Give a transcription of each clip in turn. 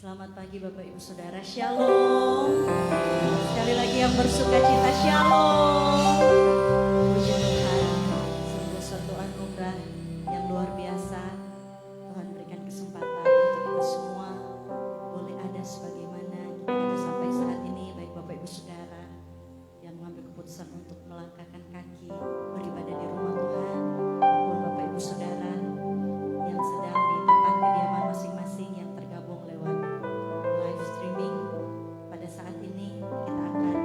Selamat pagi Bapak Ibu Saudara, Shalom. Sekali lagi yang bersuka cita, Shalom. Puji Tuhan, sungguh suatu anugerah yang luar biasa. Tuhan berikan kesempatan untuk kita semua boleh ada sebagaimana kita ada sampai saat ini. Baik Bapak Ibu Saudara yang mengambil keputusan untuk melangkahkan kaki beribadah di rumah Tuhan, maupun Bapak Ibu Saudara yang sedang di tempat kediaman masing-masing yang tergabung lewat live streaming. Pada saat ini kita akan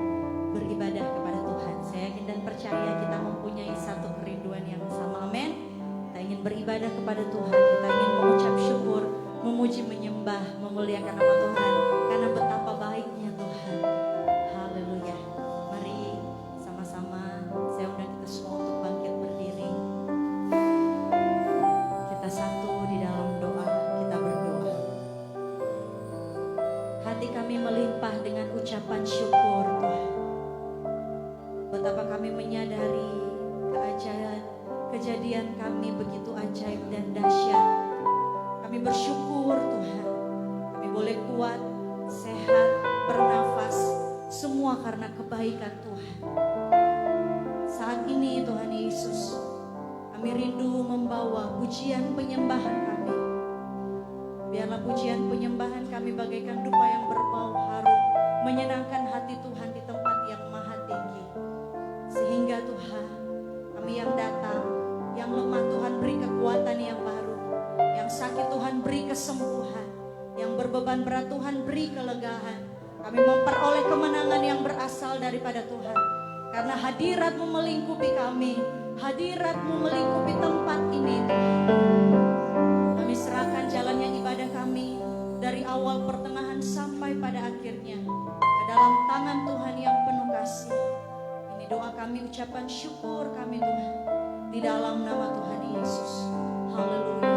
beribadah kepada Tuhan. Saya yakin dan percaya kita mempunyai satu kerinduan yang sama, amin. Kita ingin beribadah kepada Tuhan, kita ingin mengucap syukur, memuji, menyembah, memuliakan nama Tuhan, karena betapa baiknya Tuhan. Haleluya. Mari sama-sama saya undang kita semua untuk bangkit berdiri. Kita satu di dalam doa, kita berdoa. Hati kami melimpah dengan ucapan syukur Tuhan. Betapa kami menyadari keajaiban, kejadian kami begitu ajaib dan dahsyat. Kami bersyukur Tuhan. Kami boleh kuat, sehat, bernafas, semua karena kebaikan Tuhan. Saat ini Tuhan Yesus, kami rindu membawa pujian penyembahan kami. Biarlah pujian penyembahan kami bagaikan dupa yang berbau harum, menyenangkan hati Tuhan di tempat yang maha tinggi. Sehingga Tuhan, kami yang datang, yang lemah Tuhan beri kekuatan yang baru, yang sakit Tuhan beri kesembuhan, yang berbeban berat Tuhan beri kelegaan. Kami memperoleh kemenangan yang berasal daripada Tuhan. Karena hadirat-Mu melingkupi kami, hadirat-Mu melingkupi tempat ini. Kami serahkan jalannya ibadah kami dari awal, pertengahan sampai pada akhirnya ke dalam tangan Tuhan yang penuh kasih. Ini doa kami, ucapan syukur kami Tuhan, di dalam nama Tuhan Yesus. Haleluya.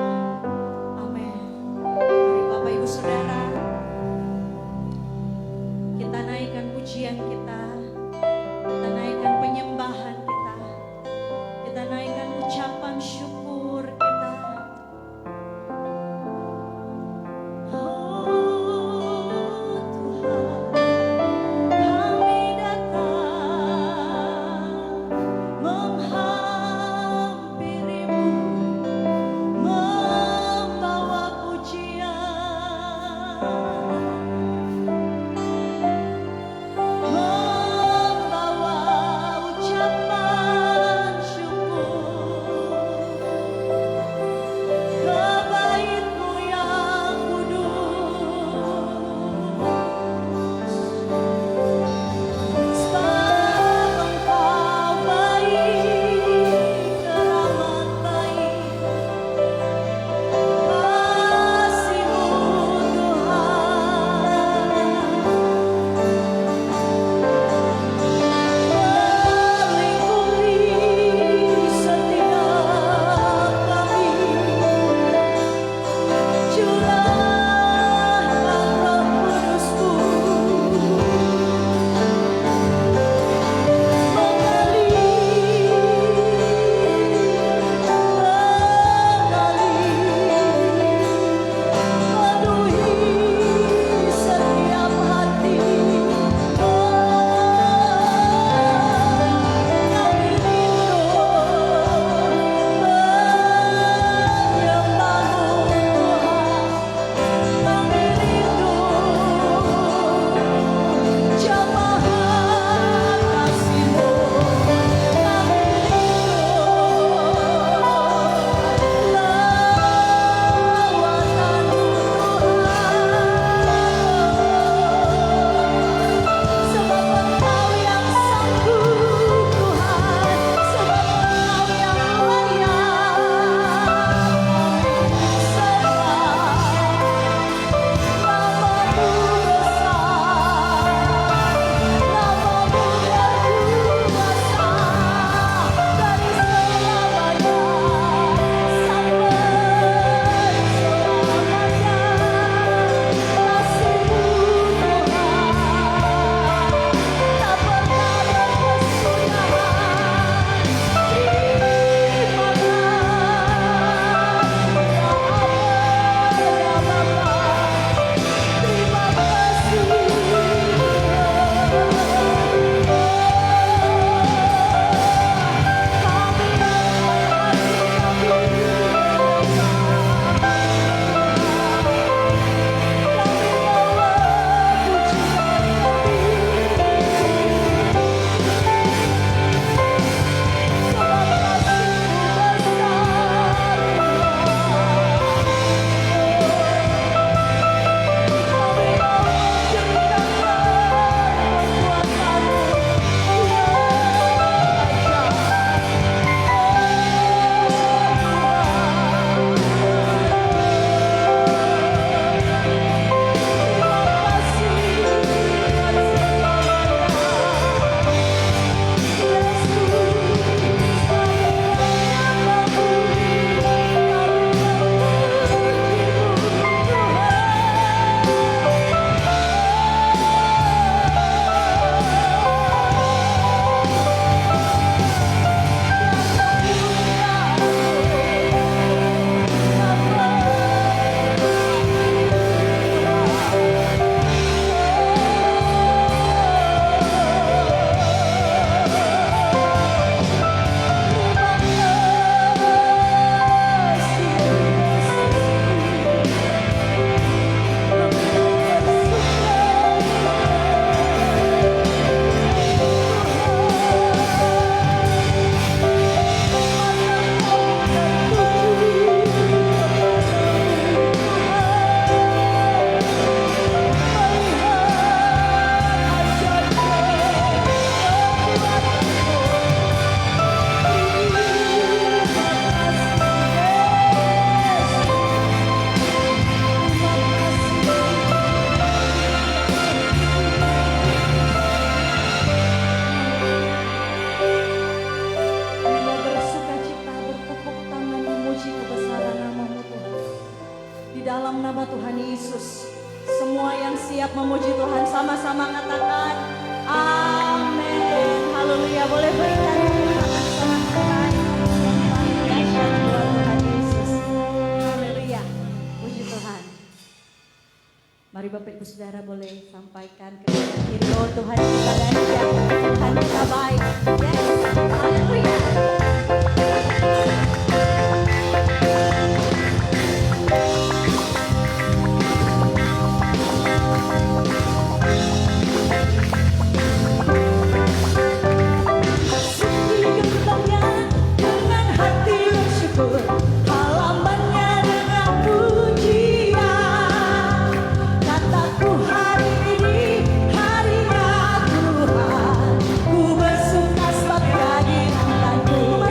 Amin. Mari Bapak Ibu Saudara, kita naikkan pujian kita, kita naikkan penyembahan kita, kita naikkan ucapan syukur kita. Oh Tuhan, kami datang menghampirimu, dalam nama Tuhan Yesus. Semua yang siap memuji Tuhan sama-sama katakan amin. Haleluya. Boleh berikan tepuk tangan sangat dahsyat buat Tuhan Yesus. Haleluya. Puji Tuhan. Mari Bapak Ibu Saudara boleh sampaikan ke kiri. Oh Tuhan kita dahsyat, Tuhan kita baik. Yes. Haleluya. Ku bersuka sebab kehadiran Tuhan.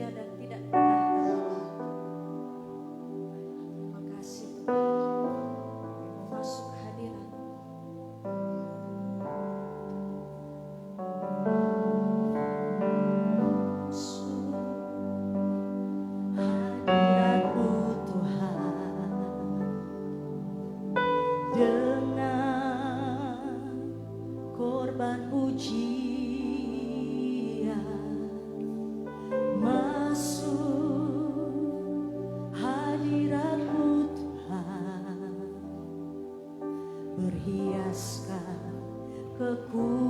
setia dan tidak pernah terlambat. Terima kasih Tuhan. Mau masuk hadirat. Hadirat-Mu Tuhan, dengan korban pujian masuk hadirat-Mu Tuhan, berhiaskan kekudusan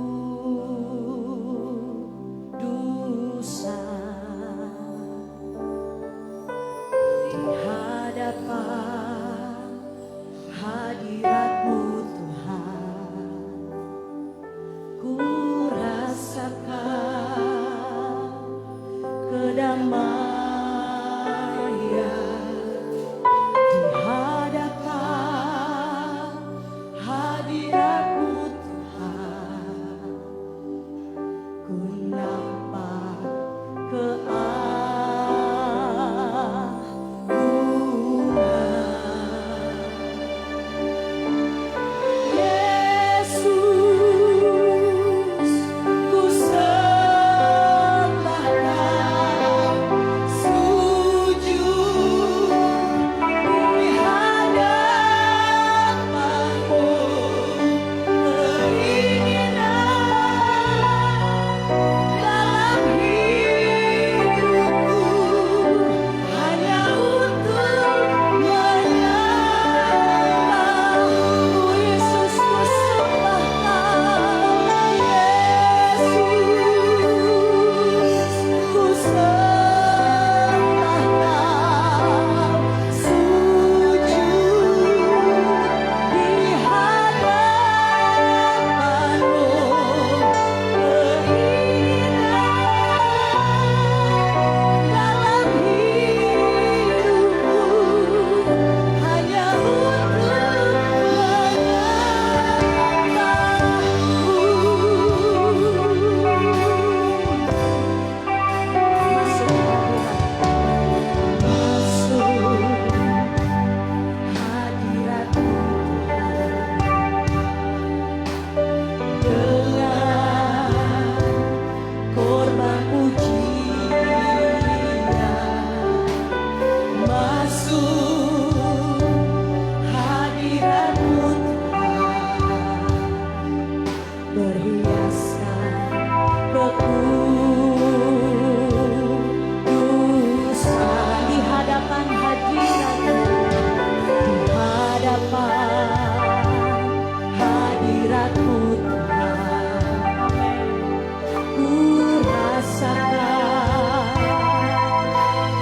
di hadapan hadirat-Mu Tuhan. Ku rasakan kedamaian di hadapan hadirat-Mu Tuhan. Ku nampak keagungan Yesus, ku sembahkan sujud di hadapan-Mu. Keinginan dalam hidupku hanya untuk menyembah-Mu. Yesus, ku sembahkan. Yesus, ku sembahkan sujud di hadapan-Mu. Keinginan dalam hidupku hanya untuk menyembah-Mu. Masuk hadirat-Mu Tuhan, berhiaskan kekudusan di hadapan hadirat-Mu, di hadapan hadirat-Mu Tuhan. Ku rasakan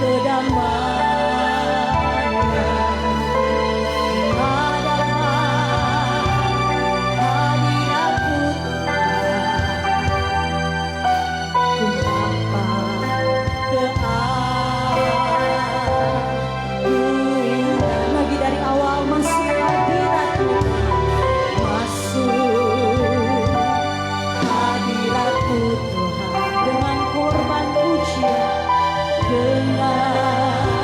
kedamaian di hadapan hadirat-Mu Tuhan. Ku nampak keagungan. Lagi dari awal, masuk hadirat-Mu, masuk hadirat-Mu Tuhan, dengan korban pujian, dengan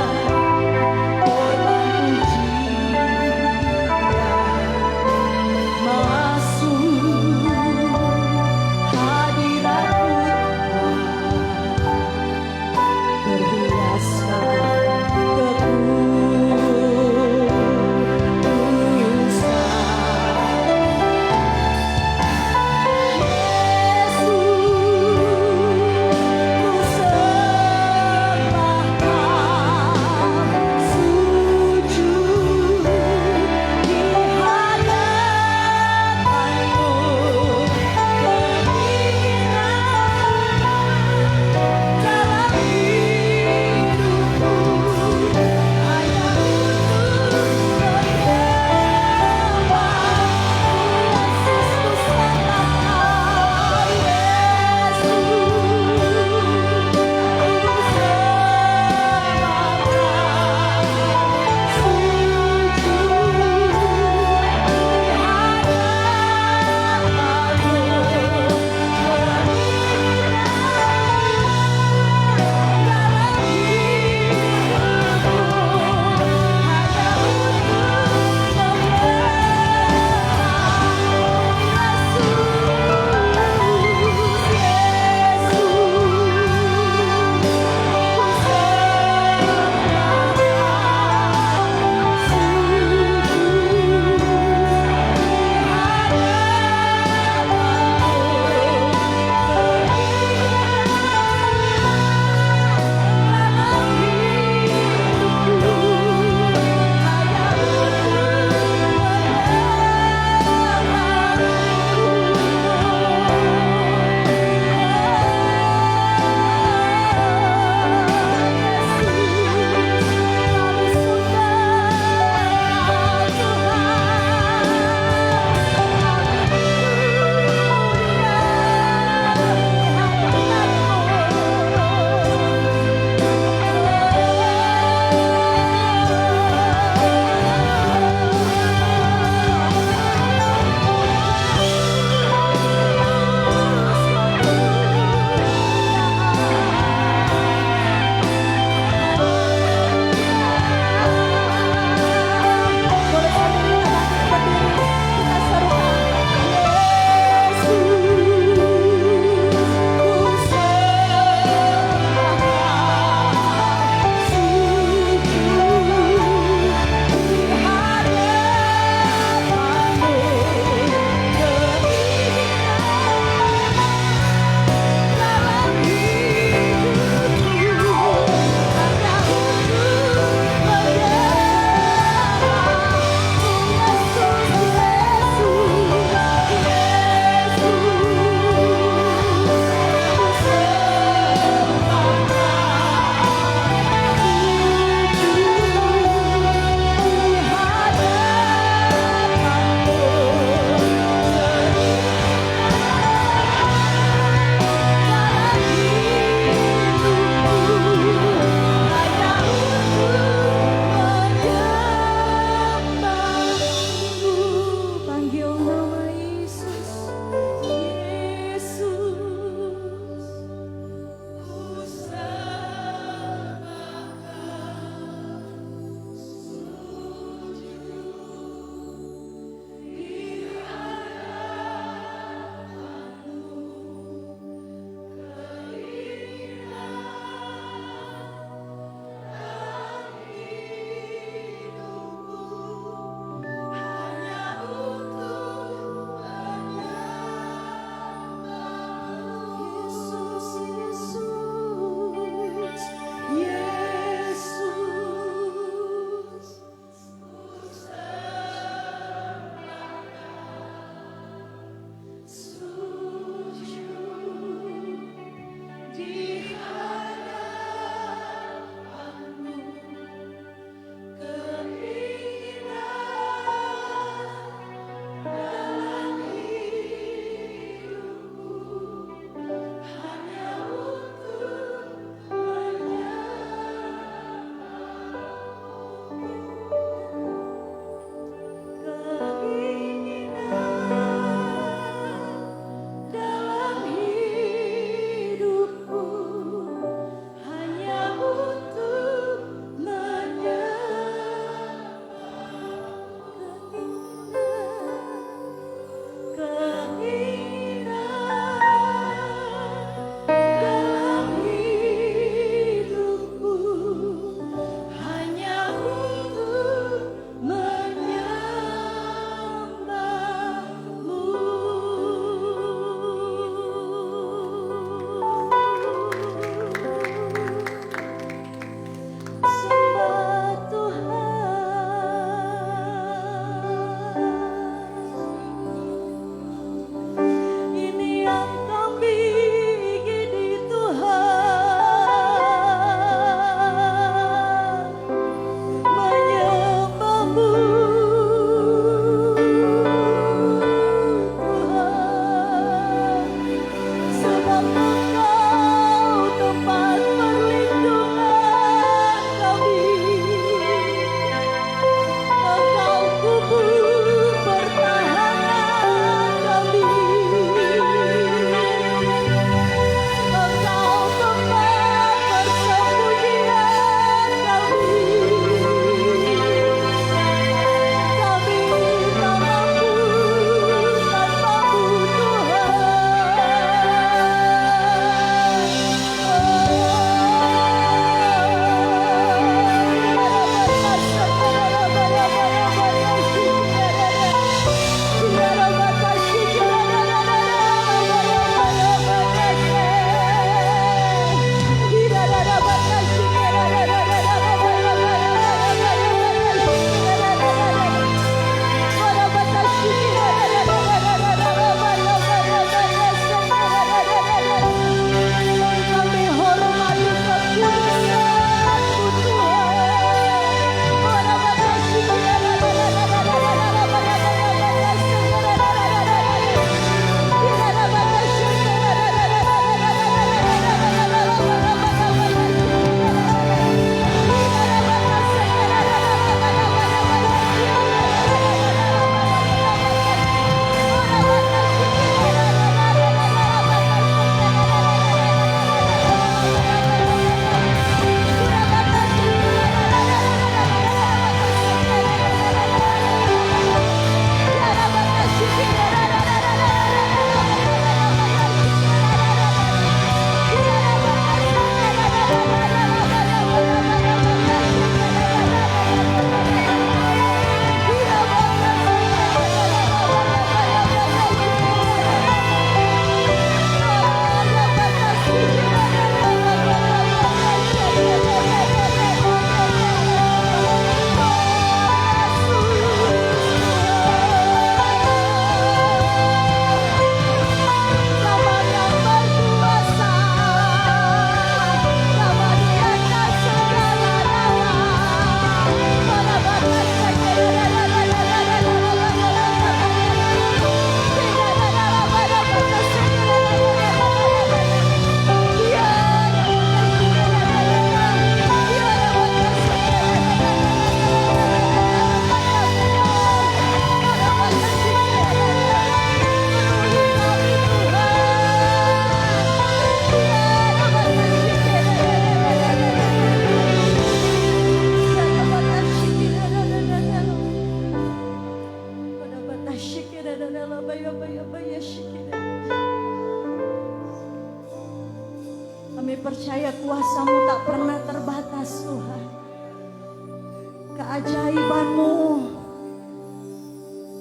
Keajaiban-Mu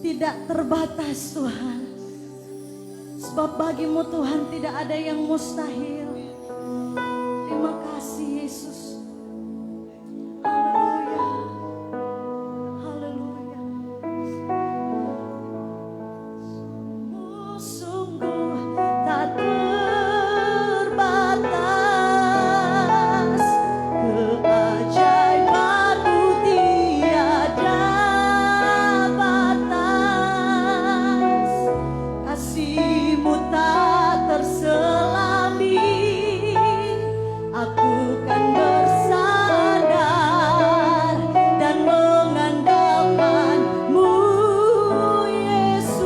tidak terbatas Tuhan. Sebab bagi-Mu Tuhan tidak ada yang mustahil. Terima kasih Yesus. Haleluya. Haleluya. Sungguh tak terbatas, keajaiban-Mu tiada batas, kasih-Mu tak terselami. Aku kan bersandar dan mengandalkan-Mu Yesus.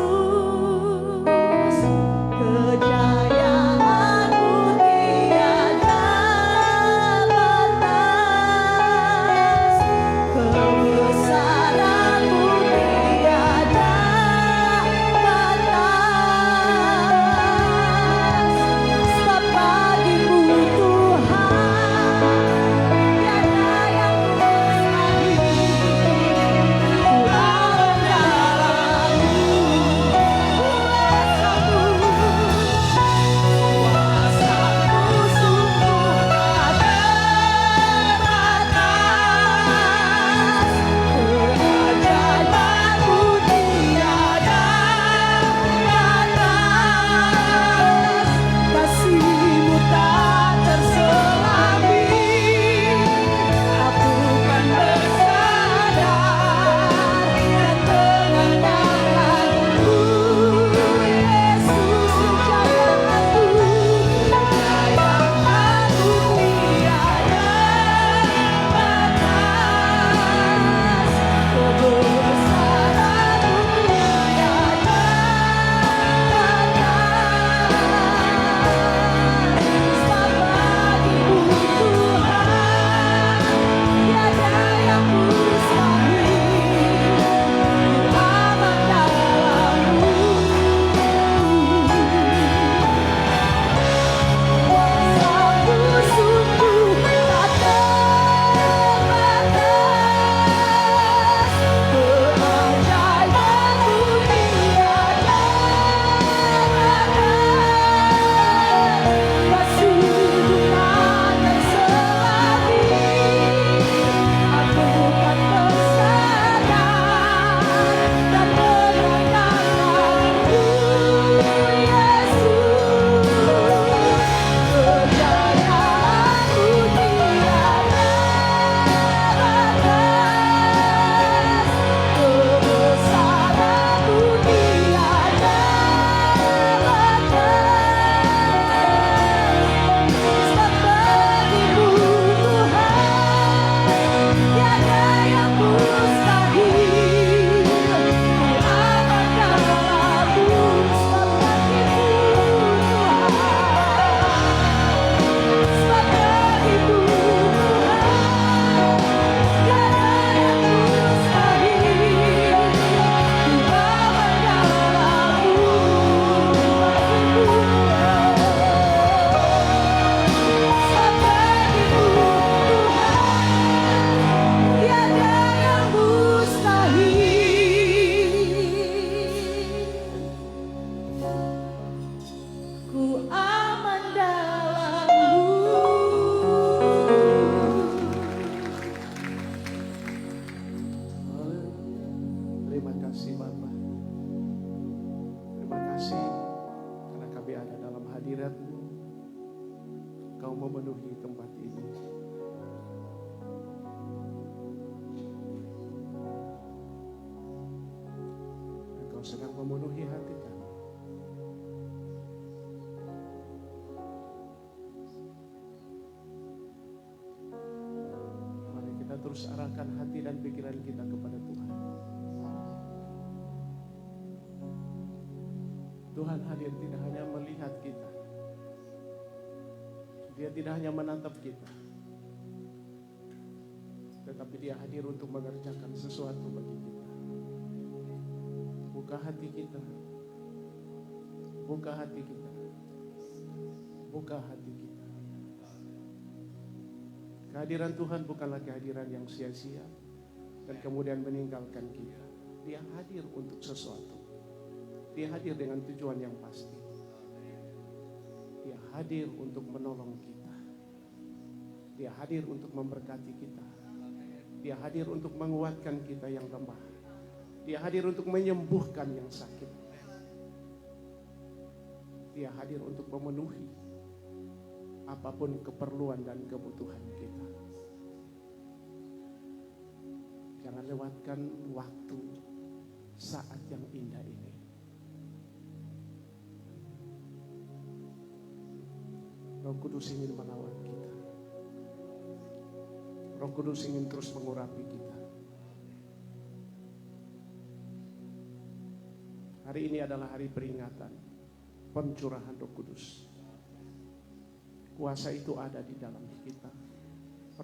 Kejayaan-Mu tiada batas, kebesaran-Mu tiada batas. Sebab bagi-Mu Tuhan tiada yang mustahil. Tuhan dalam-Mu kuasa-Mu sungguh tak terbatas, keajaiban-Mu tiada batas, kasih-Mu tak terselami. Aku kan bersandar dan mengandalkan-Mu Yesus. Kejayaanmu tiada batas, kebesaran-Mu tiada batas. Sebab bagi-Mu Tuhan tiada yang mustahil. Aman dalam-Mu, kuasa-Mu sungguh tak terbatas, keajaiban-Mu tiada batas, kasih-Mu tak terselami. Aku kan bersandar dan mengandalkan-Mu Yesus. Kejayaan-Mu tiada batas, kebesaran-Mu tiada batas. Sebab bagi-Mu Tuhan tiada yang mustahil. Aman dalam-Mu, sebab bagi-Mu Tuhan, sebab bagi-Mu Tuhan tiada yang mustahil. Aman dalam-Mu, bagi-Mu, sebab bagi-Mu Tuhan tiada yang mustahil. Ku aman dalam-Mu. Terima kasih Bapa. Terima kasih karena kami ada dalam hadirat-Mu. Kau memenuhi tempat ini. Engkau sedang memenuhi hati kami. Mari kita terus arahkan hati dan pikiran kita kepada Tuhan. Tuhan hadir tidak hanya melihat kita. Dia tidak hanya menatap kita. Tetapi Dia hadir untuk mengerjakan sesuatu bagi kita. Buka hati kita. Buka hati kita. Buka hati kita. Kehadiran Tuhan bukanlah kehadiran yang sia-sia. dan kemudian meninggalkan kita. Dia hadir untuk sesuatu. Dia hadir dengan tujuan yang pasti. Dia hadir untuk menolong kita. Dia hadir untuk memberkati kita. Dia hadir untuk menguatkan kita yang lemah. Dia hadir untuk menyembuhkan yang sakit. Dia hadir untuk memenuhi apapun keperluan dan kebutuhan kita. Jangan lewatkan waktu saat yang indah ini. Roh Kudus ingin merawat kita. Roh Kudus ingin terus mengurapi kita. Hari ini adalah hari peringatan pencurahan Roh Kudus. Kuasa itu ada di dalam kita.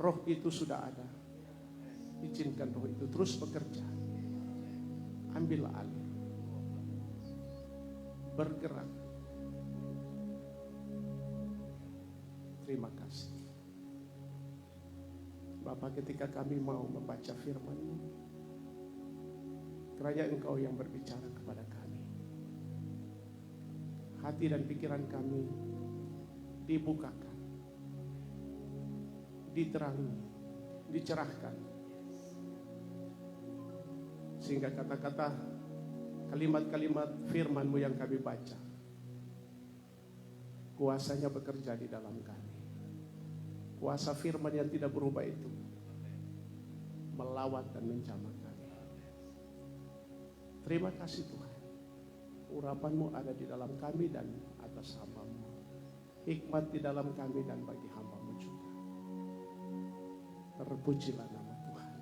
Roh itu sudah ada. Izinkan roh itu terus bekerja. Ambil alih. Bergerak. Terima kasih. Bapa, ketika kami mau membaca firman-Mu, kiranya Engkau yang berbicara kepada kami. Hati dan pikiran kami dibukakan, diterangi, dicerahkan. Sehingga kata-kata, kalimat-kalimat firman-Mu yang kami baca, kuasanya bekerja di dalam kami. Kuasa firman yang tidak berubah itu melawat dan menjamah kami. Terima kasih Tuhan. Urapan-Mu ada di dalam kami dan atas hamba-Mu. Hikmat di dalam kami dan bagi hamba-Mu juga. Terpujilah nama Tuhan.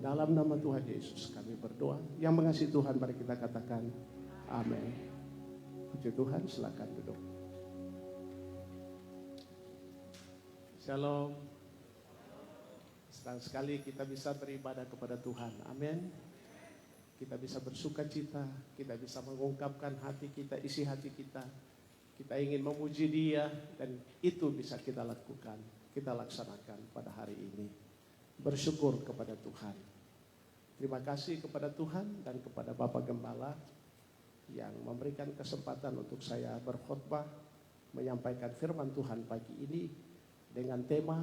Dalam nama Tuhan Yesus kami berdoa. Yang mengasihi Tuhan, mari kita katakan amin. Puji Tuhan, silakan duduk. Shalom. Senang sekali kita bisa beribadah kepada Tuhan. Amin. Kita bisa bersuka cita, kita bisa mengungkapkan hati kita, isi hati kita. Kita ingin memuji Dia dan itu bisa kita lakukan, kita laksanakan pada hari ini. Bersyukur kepada Tuhan. Terima kasih kepada Tuhan dan kepada Bapak Gembala yang memberikan kesempatan untuk saya berkhotbah, menyampaikan firman Tuhan pagi ini dengan tema,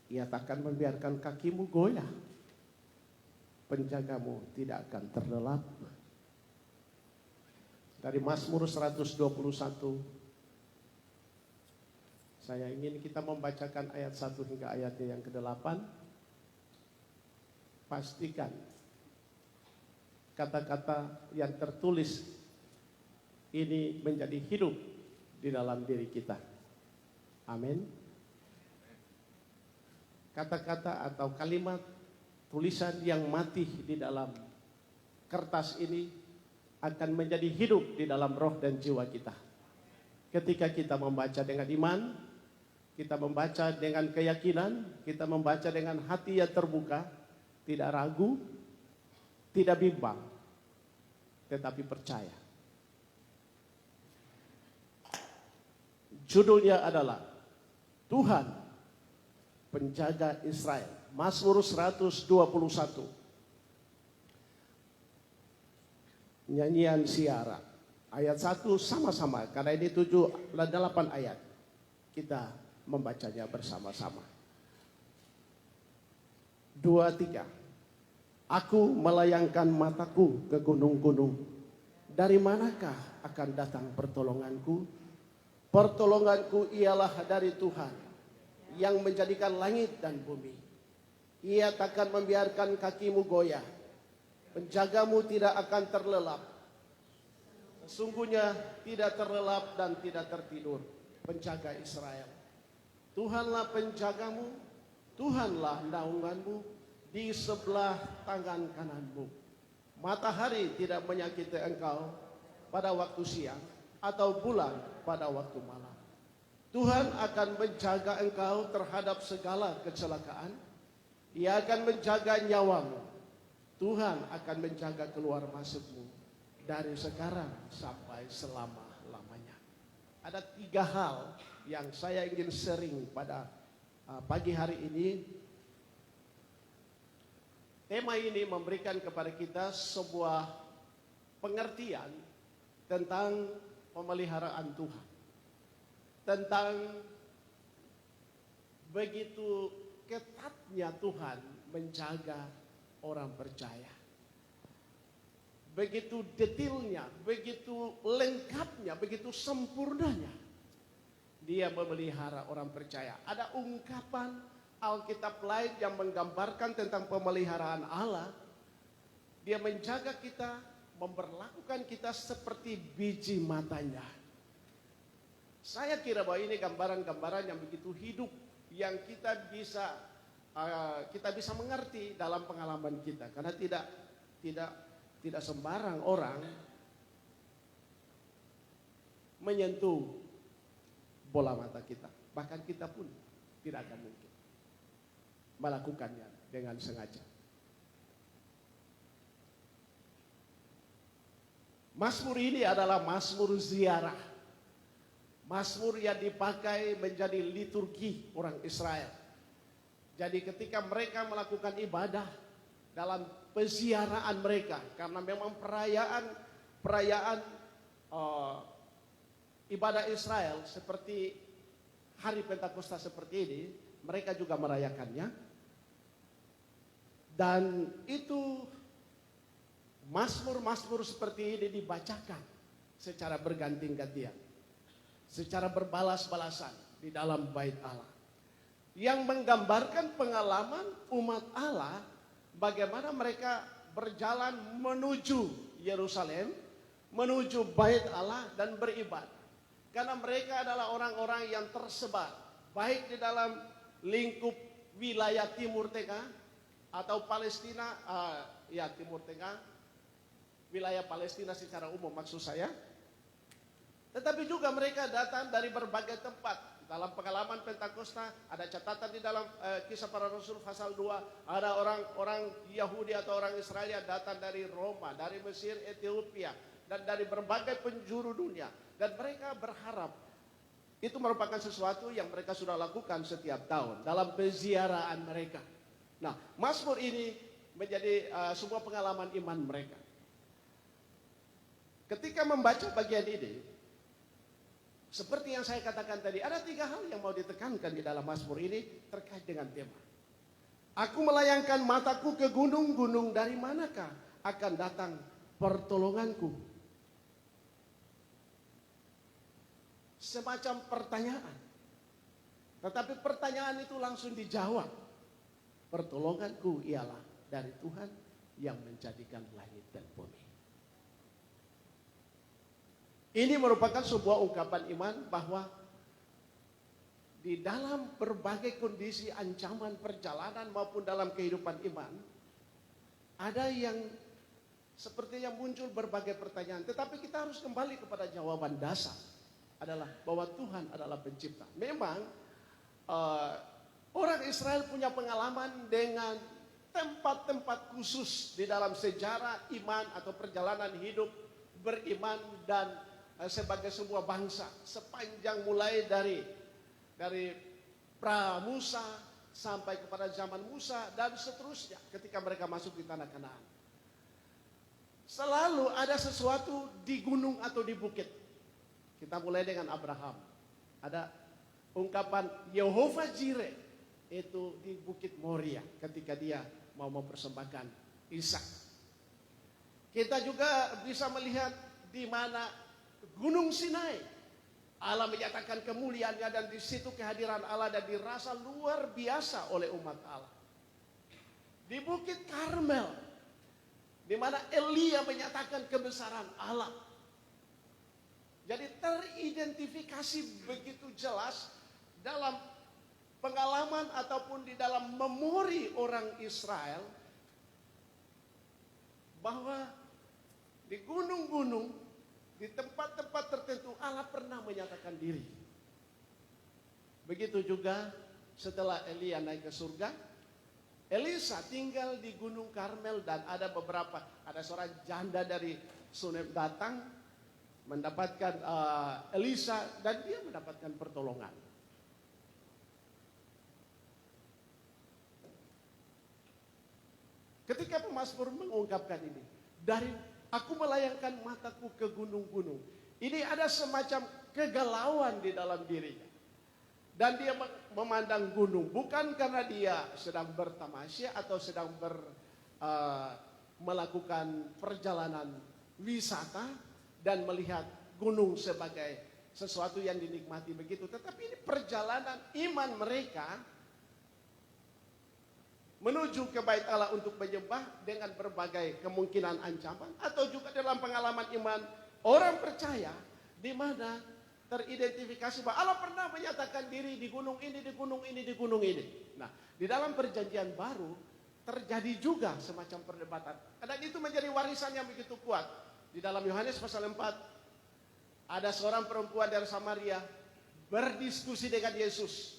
Ia takkan membiarkan kakimu goyah, penjagamu tidak akan terlelap. Dari Mazmur 121, saya ingin kita membacakan ayat 1 hingga ayatnya yang ke-8. Pastikan kata-kata yang tertulis ini menjadi hidup di dalam diri kita. Amin. Kata-kata atau kalimat tulisan yang mati di dalam kertas ini akan menjadi hidup di dalam roh dan jiwa kita. Ketika kita membaca dengan iman, kita membaca dengan keyakinan, kita membaca dengan hati yang terbuka, tidak ragu, tidak bimbang, tetapi percaya. Judulnya adalah Tuhan penjaga Israel. Mazmur 121. Nyanyian Siara. Ayat 1 sama-sama, karena ini 8 ayat. Kita membacanya bersama-sama. 2, 3. Aku melayangkan mataku ke gunung-gunung. Dari manakah akan datang pertolonganku? Pertolonganku ialah dari Tuhan yang menjadikan langit dan bumi. Ia takkan membiarkan kakimu goyah. Penjagamu tidak akan terlelap. Sesungguhnya tidak terlelap dan tidak tertidur penjaga Israel. Tuhanlah penjagamu, Tuhanlah naunganmu di sebelah tangan kananmu. Matahari tidak menyakiti engkau pada waktu siang atau bulan pada waktu malam. Tuhan akan menjaga engkau terhadap segala kecelakaan. Ia akan menjaga nyawamu. Tuhan akan menjaga keluar masukmu dari sekarang sampai selama-lamanya. Ada 3 hal yang saya ingin sharing pada pagi hari ini, tema ini memberikan kepada kita sebuah pengertian tentang pemeliharaan Tuhan. Tentang begitu ketatnya Tuhan menjaga orang percaya. Begitu detailnya, begitu lengkapnya, begitu sempurnanya Dia memelihara orang percaya. Ada ungkapan Alkitab lain yang menggambarkan tentang pemeliharaan Allah. Dia menjaga kita, memperlakukan kita seperti biji matanya. Saya kira bahwa ini gambaran-gambaran yang begitu hidup, yang kita bisa mengerti dalam pengalaman kita. Karena tidak sembarang orang menyentuh bola mata kita. Bahkan kita pun tidak akan mungkin melakukannya dengan sengaja. Mazmur ini adalah mazmur ziarah. Mazmur yang dipakai menjadi liturgi orang Israel. Jadi ketika mereka melakukan ibadah dalam peziarahan mereka, karena memang perayaan ibadah Israel seperti hari Pentakosta seperti ini, mereka juga merayakannya. Dan itu mazmur-mazmur seperti ini dibacakan secara berganti-gantian, secara berbalas-balasan di dalam bait Allah, yang menggambarkan pengalaman umat Allah bagaimana mereka berjalan menuju Yerusalem, menuju bait Allah dan beribadah. Karena mereka adalah orang-orang yang tersebar baik di dalam lingkup wilayah Timur Tengah atau Palestina, Timur Tengah, wilayah Palestina secara umum maksud saya. Tetapi juga mereka datang dari berbagai tempat. Dalam pengalaman Pentakosta ada catatan di dalam Kisah Para Rasul pasal 2, ada orang-orang Yahudi atau orang Israel yang datang dari Roma, dari Mesir, Ethiopia, dan dari berbagai penjuru dunia. Dan mereka berharap itu merupakan sesuatu yang mereka sudah lakukan setiap tahun dalam peziarahan mereka. Nah, mazmur ini menjadi sebuah pengalaman iman mereka. Ketika membaca bagian ini, seperti yang saya katakan tadi, ada 3 hal yang mau ditekankan di dalam mazmur ini terkait dengan tema. Aku melayangkan mataku ke gunung-gunung, dari manakah akan datang pertolonganku? Semacam pertanyaan. Tetapi pertanyaan itu langsung dijawab. Pertolonganku ialah dari Tuhan yang menjadikan langit dan bumi. Ini merupakan sebuah ungkapan iman bahwa di dalam berbagai kondisi ancaman perjalanan maupun dalam kehidupan iman, ada yang seperti yang muncul berbagai pertanyaan. Tetapi kita harus kembali kepada jawaban dasar, adalah bahwa Tuhan adalah pencipta. Memang orang Israel punya pengalaman dengan tempat-tempat khusus di dalam sejarah iman atau perjalanan hidup beriman dan sebagai sebuah bangsa, sepanjang mulai dari pra Musa sampai kepada zaman Musa dan seterusnya ketika mereka masuk di tanah Kanaan. Selalu ada sesuatu di gunung atau di bukit. Kita mulai dengan Abraham. Ada ungkapan Yehovah Jireh, itu di Bukit Moria ketika dia mau mempersembahkan Ishak. Kita juga bisa melihat di mana Gunung Sinai, Allah menyatakan kemuliaannya dan di situ kehadiran Allah dan dirasa luar biasa oleh umat Allah. Di Bukit Karmel, di mana Elia menyatakan kebesaran Allah. Jadi teridentifikasi begitu jelas dalam pengalaman ataupun di dalam memori orang Israel bahwa di gunung-gunung, di tempat-tempat tertentu Allah pernah menyatakan diri. Begitu juga setelah Elia naik ke surga, Elisa tinggal di Gunung Karmel dan ada seorang janda dari Sunem datang mendapatkan Elisa dan dia mendapatkan pertolongan. pemazmur mengungkapkan ini. Dari aku melayangkan mataku ke gunung-gunung. Ini ada semacam kegalauan di dalam dirinya. Dan dia memandang gunung bukan karena dia sedang bertamasya atau sedang melakukan perjalanan wisata dan melihat gunung sebagai sesuatu yang dinikmati begitu. Tetapi ini perjalanan iman mereka menuju ke bait Allah untuk menyembah dengan berbagai kemungkinan ancaman. Atau juga dalam pengalaman iman orang percaya di mana teridentifikasi bahwa Allah pernah menyatakan diri di gunung ini, di gunung ini, di gunung ini. Nah, di dalam perjanjian baru terjadi juga semacam perdebatan. Dan itu menjadi warisan yang begitu kuat. Di dalam Yohanes pasal 4, ada seorang perempuan dari Samaria berdiskusi dengan Yesus.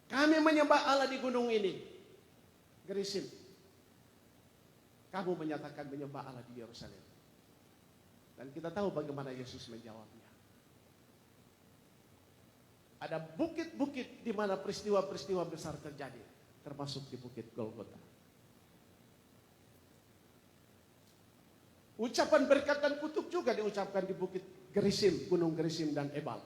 Kami menyembah Allah di gunung ini, Gerizim. Kamu menyatakan menyembah Allah di Yerusalem. Dan kita tahu bagaimana Yesus menjawabnya. Ada bukit-bukit di mana peristiwa-peristiwa besar terjadi, termasuk di bukit Golgota. Ucapan berkat dan kutuk juga diucapkan di bukit Gerizim, gunung Gerizim dan Ebal.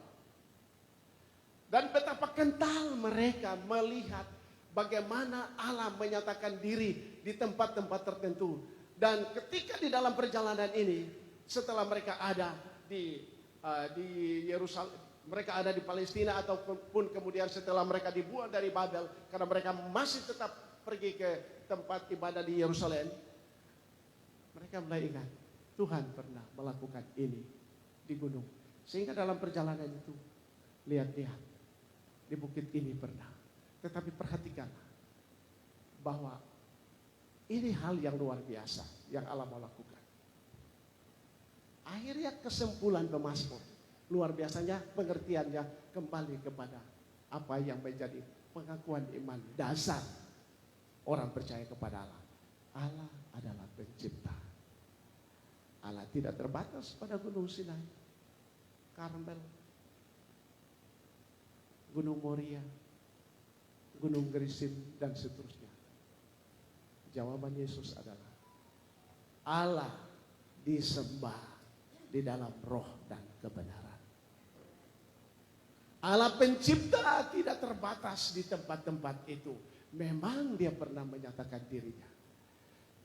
Dan betapa kental mereka melihat bagaimana Allah menyatakan diri di tempat-tempat tertentu. Dan ketika di dalam perjalanan ini, setelah mereka ada di Yerusalem, mereka ada di Palestina ataupun kemudian setelah mereka dibuang dari Babel karena mereka masih tetap pergi ke tempat ibadah di Yerusalem, mereka mulai ingat Tuhan pernah melakukan ini di gunung. Sehingga dalam perjalanan itu, lihat-lihat, di bukit ini pernah. Tetapi perhatikanlah bahwa ini hal yang luar biasa yang Allah mau lakukan. Akhirnya kesimpulan pemazmur, luar biasanya pengertiannya kembali kepada apa yang menjadi pengakuan iman dasar orang percaya kepada Allah. Allah adalah pencipta. Allah tidak terbatas pada Gunung Sinai, Karmel, Gunung Moria, Gunung Gerizim, dan seterusnya. Jawaban Yesus adalah Allah disembah di dalam roh dan kebenaran. Allah pencipta tidak terbatas di tempat-tempat itu. Memang dia pernah menyatakan dirinya.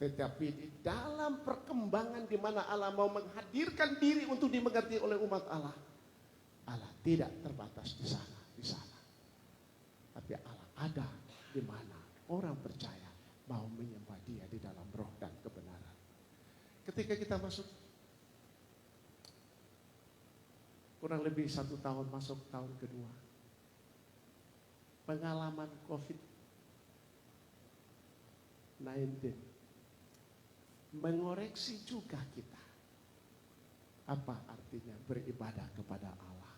Tetapi di dalam perkembangan di mana Allah mau menghadirkan diri untuk dimengerti oleh umat Allah, Allah tidak terbatas di sana. Tapi Allah ada di mana orang percaya mau menyembah Dia di dalam roh dan kebenaran. Ketika kita masuk kurang lebih 1 tahun masuk tahun kedua, pengalaman COVID-19 mengoreksi juga kita apa artinya beribadah kepada Allah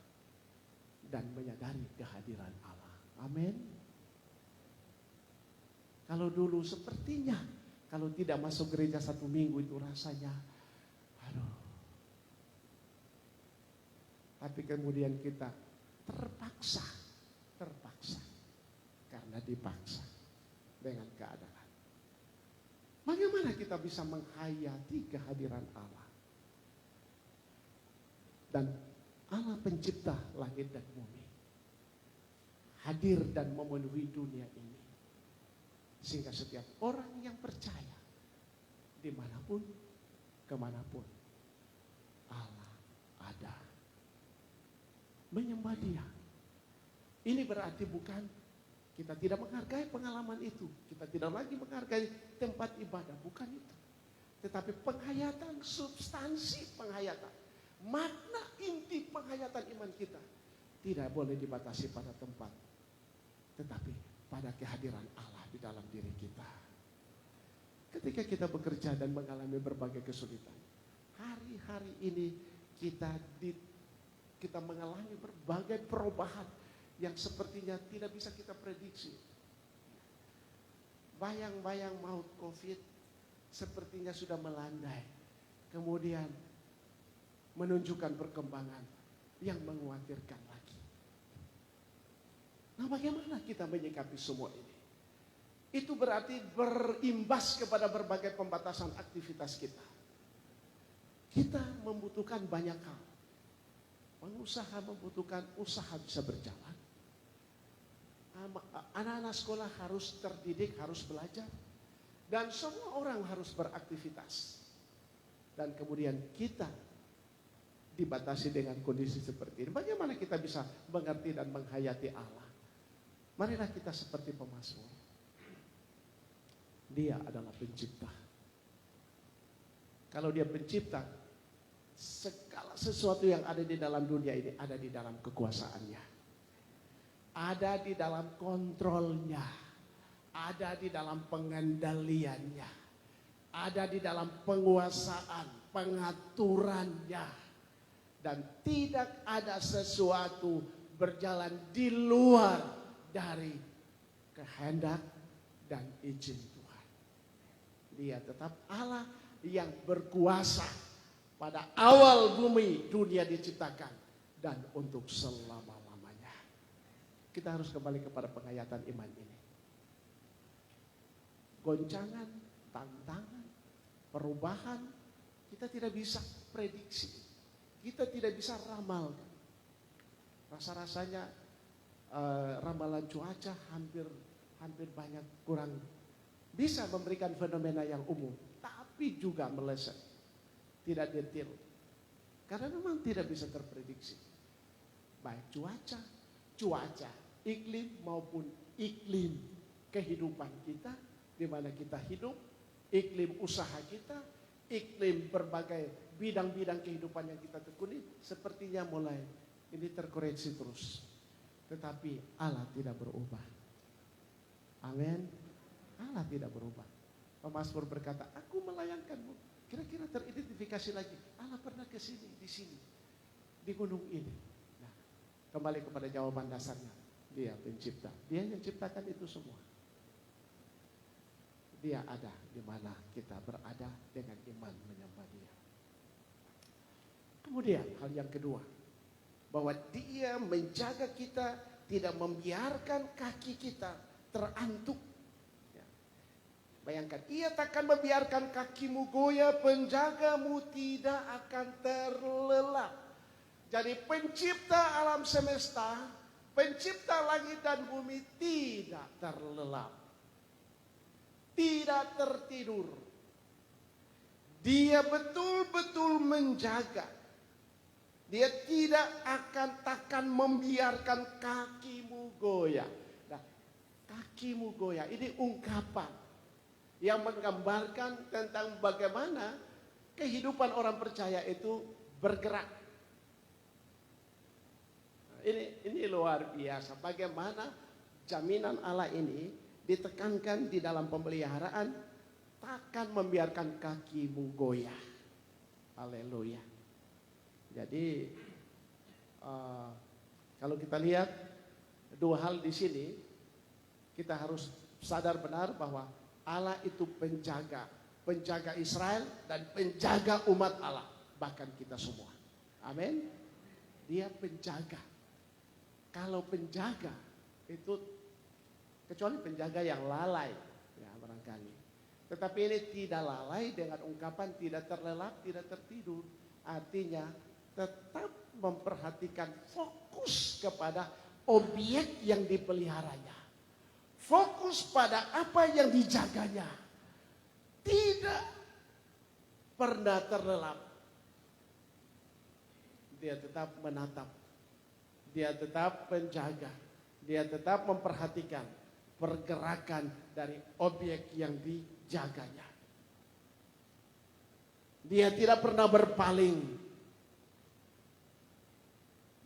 dan menyadari kehadiran Allah. Amin. Kalau dulu sepertinya kalau tidak masuk gereja 1 minggu itu rasanya aduh. Tapi kemudian kita terpaksa karena dipaksa dengan keadaan. Bagaimana kita bisa menghayati kehadiran Allah? Dan Allah pencipta langit dan bumi hadir dan memenuhi dunia ini. Sehingga setiap orang yang percaya dimanapun, kemanapun Allah ada. Menyembah Dia. Ini berarti bukan kita tidak menghargai pengalaman itu. Kita tidak lagi menghargai tempat ibadah. Bukan itu. Tetapi penghayatan, substansi penghayatan. Makna inti penghayatan iman kita. Tidak boleh dibatasi pada tempat. Tetapi pada kehadiran Allah di dalam diri kita. Ketika kita bekerja dan mengalami berbagai kesulitan. Hari-hari ini kita mengalami berbagai perubahan yang sepertinya tidak bisa kita prediksi. Bayang-bayang maut COVID sepertinya sudah melandai. Kemudian menunjukkan perkembangan yang mengkhawatirkan lagi. Nah, bagaimana kita menyikapi semua ini? itu berarti berimbas kepada berbagai pembatasan aktivitas kita. Kita membutuhkan banyak hal. Pengusaha membutuhkan usaha bisa berjalan. Anak-anak sekolah harus terdidik, harus belajar. Dan semua orang harus beraktivitas. Dan kemudian kita dibatasi dengan kondisi seperti ini. Bagaimana kita bisa mengerti dan menghayati Allah? Marilah kita seperti pemazmur. Dia adalah pencipta. Kalau dia pencipta, segala sesuatu yang ada di dalam dunia ini ada di dalam kekuasaannya. Ada di dalam kontrolnya. Ada di dalam pengendaliannya. Ada di dalam penguasaan, pengaturannya. Dan tidak ada sesuatu berjalan di luar dari kehendak dan izin Tuhan. Dia tetap Allah yang berkuasa pada awal bumi dunia diciptakan dan untuk selama-lamanya. Kita harus kembali kepada penghayatan iman ini. Goncangan, tantangan, perubahan, kita tidak bisa prediksi. Kita tidak bisa ramalkan. Rasa-rasanya ramalan cuaca hampir banyak kurang bisa memberikan fenomena yang umum, tapi juga meleset, tidak detail. Karena memang tidak bisa terprediksi. Baik cuaca, iklim maupun iklim kehidupan kita, di mana kita hidup, iklim usaha kita, iklim berbagai bidang-bidang kehidupan yang kita tekuni, sepertinya mulai ini terkoreksi terus. Tetapi Allah tidak berubah. Amin. Allah tidak berubah. Pemazmur berkata, aku melayangkanmu. Kira-kira teridentifikasi lagi. Allah pernah ke sini, di sini, di gunung ini. Nah, kembali kepada jawaban dasarnya. Dia pencipta. Dia yang ciptakan itu semua. Dia ada di mana kita berada dengan iman menyembah Dia. Kemudian hal yang kedua, bahwa Dia menjaga kita, tidak membiarkan kaki kita terantuk. Bayangkan, Ia takkan membiarkan kakimu goyah, penjagamu tidak akan terlelap. Jadi pencipta alam semesta, pencipta langit dan bumi tidak terlelap. Tidak tertidur. Dia betul-betul menjaga. Dia tidak takkan membiarkan kakimu goyah. Nah, kakimu goyah, ini ungkapan yang menggambarkan tentang bagaimana kehidupan orang percaya itu bergerak. Ini luar biasa. Bagaimana jaminan Allah ini ditekankan di dalam pemeliharaan, takkan membiarkan kakimu goyah. Haleluya. Jadi kalau kita lihat dua hal di sini, kita harus sadar benar bahwa Allah itu penjaga Israel dan penjaga umat Allah, bahkan kita semua. Amin. Dia penjaga. Kalau penjaga itu, kecuali penjaga yang lalai, ya barangkali. Tetapi ini tidak lalai dengan ungkapan tidak terlelap, tidak tertidur. Artinya tetap memperhatikan, fokus kepada objek yang dipeliharanya. Fokus pada apa yang dijaganya. Tidak pernah terlelap. Dia tetap menatap. Dia tetap menjaga. Dia tetap memperhatikan pergerakan dari objek yang dijaganya. Dia tidak pernah berpaling.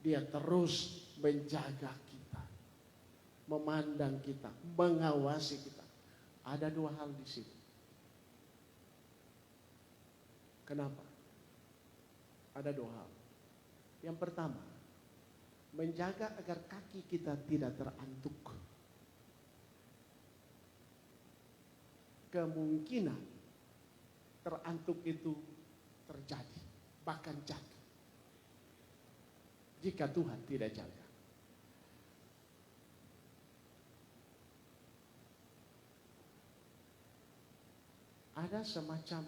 Dia terus menjaga kita, memandang kita, mengawasi kita. Ada dua hal di sini. Kenapa? Ada dua hal. Yang pertama, menjaga agar kaki kita tidak terantuk. Kemungkinan terantuk itu terjadi, bahkan jatuh, jika Tuhan tidak jaga. ada semacam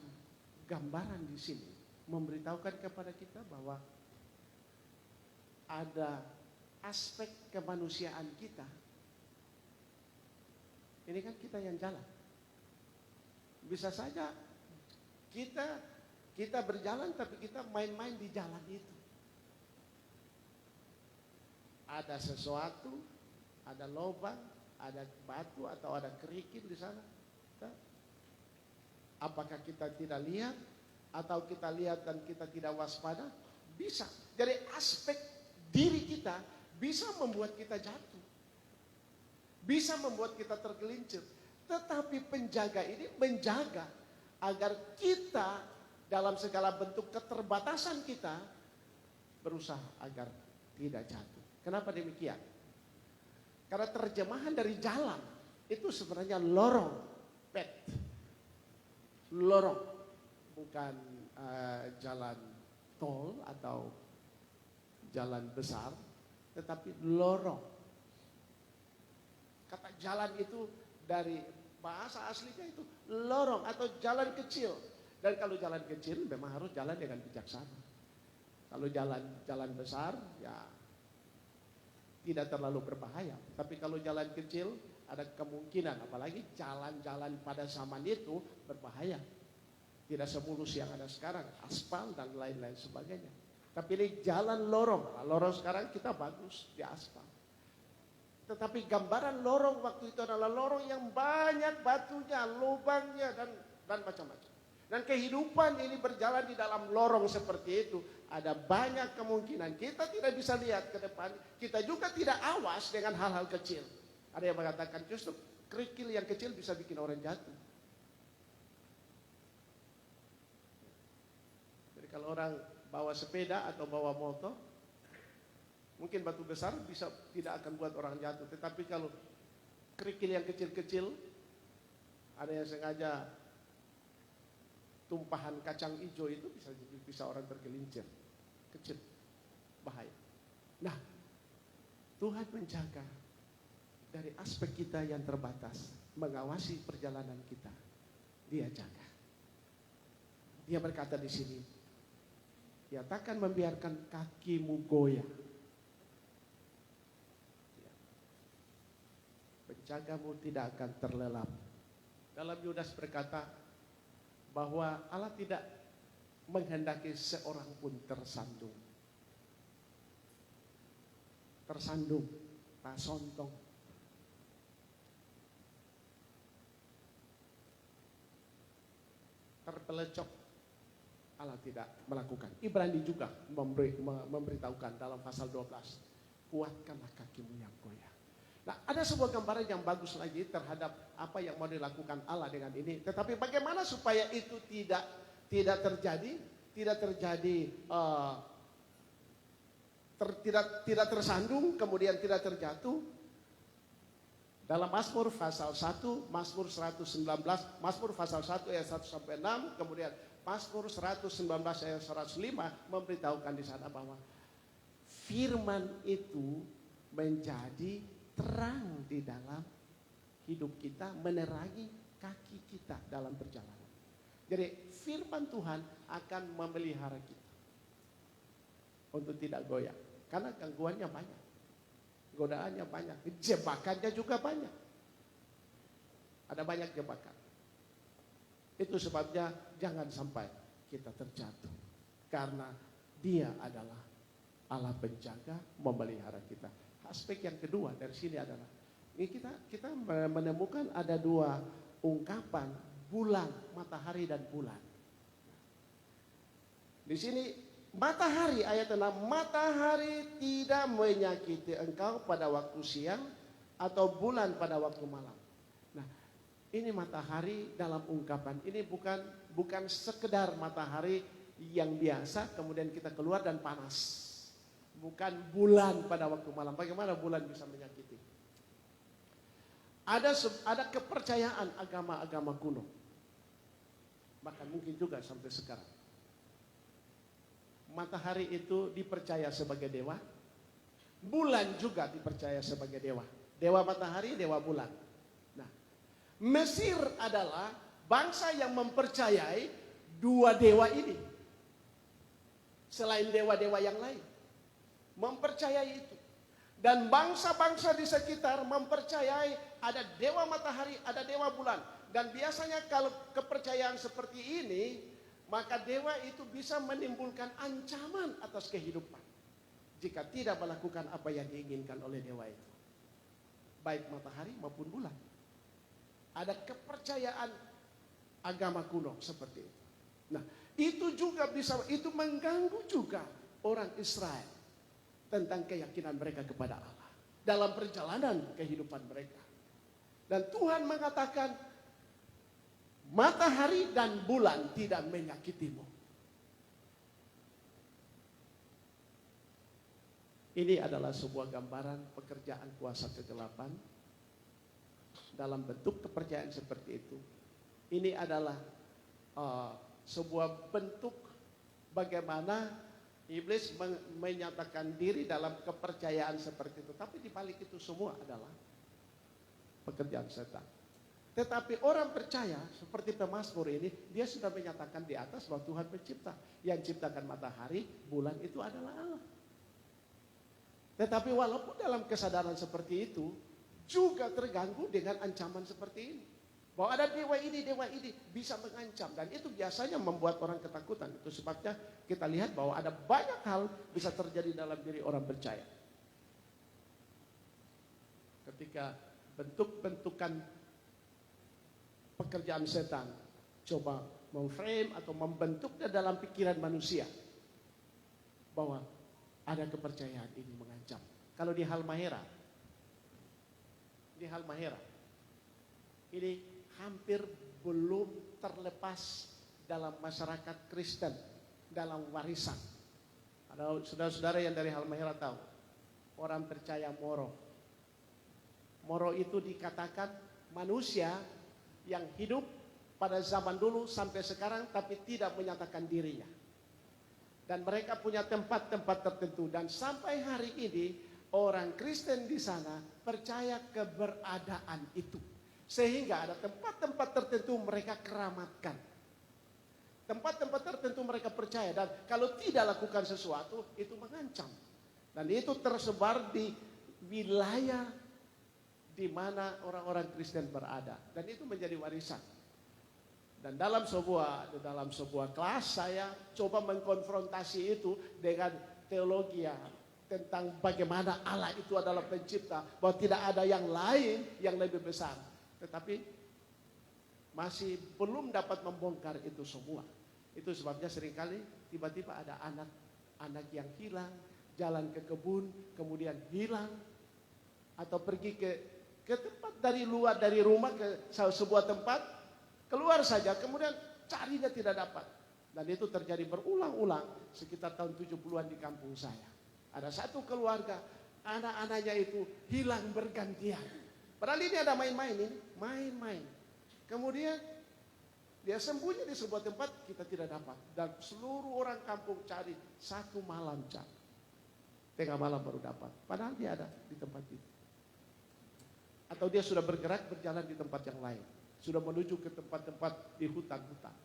gambaran di sini memberitahukan kepada kita bahwa ada aspek kemanusiaan kita. Ini kan kita yang jalan. Bisa saja kita berjalan tapi kita main-main di jalan itu. Ada sesuatu, ada lubang, ada batu atau ada kerikil di sana. Apakah kita tidak lihat atau kita lihat dan kita tidak waspada? Bisa. Jadi aspek diri kita bisa membuat kita jatuh. Bisa membuat kita tergelincir. Tetapi penjaga ini menjaga agar kita dalam segala bentuk keterbatasan kita berusaha agar tidak jatuh. Kenapa demikian? Karena terjemahan dari jalan itu sebenarnya lorong, pet. Lorong, bukan jalan tol atau jalan besar, tetapi lorong. Kata jalan itu dari bahasa aslinya itu lorong atau jalan kecil. Dan kalau jalan kecil memang harus jalan dengan bijaksana. Kalau jalan besar ya tidak terlalu berbahaya. Tapi kalau jalan kecil ada kemungkinan, apalagi jalan-jalan pada zaman itu berbahaya. Tidak semulus yang ada sekarang, aspal dan lain-lain sebagainya. Tapi ini jalan lorong. Nah, lorong sekarang kita bagus di aspal. Tetapi gambaran lorong waktu itu adalah lorong yang banyak batunya, lubangnya dan macam-macam. Dan kehidupan ini berjalan di dalam lorong seperti itu. Ada banyak kemungkinan kita tidak bisa lihat ke depan. Kita juga tidak awas dengan hal-hal kecil. Ada yang mengatakan justru kerikil yang kecil bisa bikin orang jatuh. Jadi kalau orang bawa sepeda atau bawa motor, mungkin batu besar bisa tidak akan buat orang jatuh. Tetapi kalau kerikil yang kecil-kecil, ada yang sengaja tumpahan kacang hijau itu bisa orang tergelincir. Kecil, bahaya. Nah, Tuhan menjaga dari aspek kita yang terbatas, mengawasi perjalanan kita. Dia jaga. Dia berkata di sini, dia takkan membiarkan kakimu goyah. Penjagamu tidak akan terlelap. Dalam Yudas berkata bahwa Allah tidak menghendaki seorang pun tersandung. Tersandung, tasontong. Terpelecok, Allah tidak melakukan. Ibrani juga memberitahukan dalam pasal 12, kuatkanlah kakimu yang goyah. Nah, ada sebuah gambaran yang bagus lagi terhadap apa yang mau dilakukan Allah dengan ini. Tetapi bagaimana supaya itu tidak terjadi, tidak tersandung, kemudian tidak terjatuh. Dalam Mazmur pasal 1, Mazmur 119, Mazmur pasal 1 ayat 1 sampai 6, kemudian Mazmur 119 ayat 105 memberitahukan di sana bahwa firman itu menjadi terang di dalam hidup kita, menerangi kaki kita dalam perjalanan. Jadi firman Tuhan akan memelihara kita untuk tidak goyah. Karena gangguannya banyak, godaannya banyak, jebakannya juga banyak. Ada banyak jebakan. Itu sebabnya jangan sampai kita terjatuh. Karena Dia adalah Allah penjaga, memelihara kita. Aspek yang kedua dari sini adalah ini kita menemukan ada dua ungkapan bulan, matahari dan bulan. Di sini matahari ayat 6, matahari tidak menyakiti engkau pada waktu siang atau bulan pada waktu malam. Nah, ini matahari dalam ungkapan ini bukan sekedar matahari yang biasa kemudian kita keluar dan panas. Bukan bulan pada waktu malam. Bagaimana bulan bisa menyakiti? Ada kepercayaan agama-agama kuno. Bahkan mungkin juga sampai sekarang. Matahari itu dipercaya sebagai dewa. Bulan juga dipercaya sebagai dewa. Dewa matahari, dewa bulan. Nah, Mesir adalah bangsa yang mempercayai dua dewa ini. Selain dewa-dewa yang lain. Mempercayai itu. Dan bangsa-bangsa di sekitar mempercayai ada dewa matahari, ada dewa bulan. Dan biasanya kalau kepercayaan seperti ini, maka dewa itu bisa menimbulkan ancaman atas kehidupan. Jika tidak melakukan apa yang diinginkan oleh dewa itu. Baik matahari maupun bulan. Ada kepercayaan agama kuno seperti itu. Nah, itu juga itu mengganggu juga orang Israel tentang keyakinan mereka kepada Allah dalam perjalanan kehidupan mereka. Dan Tuhan mengatakan, matahari dan bulan tidak menyakitimu. Ini adalah sebuah gambaran pekerjaan kuasa kegelapan dalam bentuk kepercayaan seperti itu. Ini adalah sebuah bentuk bagaimana iblis menyatakan diri dalam kepercayaan seperti itu. Tapi di balik itu semua adalah pekerjaan setan. Tetapi orang percaya seperti pemazmur ini, dia sudah menyatakan di atas bahwa Tuhan pencipta. Yang ciptakan matahari, bulan itu adalah Allah. Tetapi walaupun dalam kesadaran seperti itu, juga terganggu dengan ancaman seperti ini. Bahwa ada dewa ini bisa mengancam. Dan itu biasanya membuat orang ketakutan. Itu sebabnya kita lihat bahwa ada banyak hal bisa terjadi dalam diri orang percaya. Ketika bentuk-bentukan pekerjaan setan coba memframe atau membentuknya dalam pikiran manusia. Bahwa ada kepercayaan ini mengancam. Kalau di Halmahera. Ini hampir belum terlepas dalam masyarakat Kristen, dalam warisan. Ada saudara-saudara yang dari Halmahera tahu, orang percaya Moro. Moro itu dikatakan manusia yang hidup pada zaman dulu sampai sekarang tapi tidak menyatakan dirinya. Dan mereka punya tempat-tempat tertentu dan sampai hari ini orang Kristen di sana percaya keberadaan itu. Sehingga ada tempat-tempat tertentu mereka keramatkan. Tempat-tempat tertentu mereka percaya. Dan kalau tidak lakukan sesuatu, itu mengancam. Dan itu tersebar di wilayah di mana orang-orang Kristen berada. Dan itu menjadi warisan. Dan dalam sebuah kelas saya coba mengkonfrontasi itu dengan teologi tentang bagaimana Allah itu adalah pencipta. Bahwa tidak ada yang lain yang lebih besar. Tetapi masih belum dapat membongkar itu semua. Itu sebabnya seringkali tiba-tiba ada anak yang hilang, jalan ke kebun, kemudian hilang. Atau pergi ke tempat dari luar dari rumah ke sebuah tempat, keluar saja, kemudian carinya tidak dapat. Dan itu terjadi berulang-ulang sekitar tahun 70-an di kampung saya. Ada satu keluarga, anak-anaknya itu hilang bergantian. Padahal ini ada main-main. Kemudian dia sembunyi di sebuah tempat, kita tidak dapat. Dan seluruh orang kampung cari, satu malam cari. Tengah malam baru dapat. Padahal dia ada di tempat itu. Atau dia sudah bergerak berjalan di tempat yang lain. Sudah menuju ke tempat-tempat di hutan-hutan.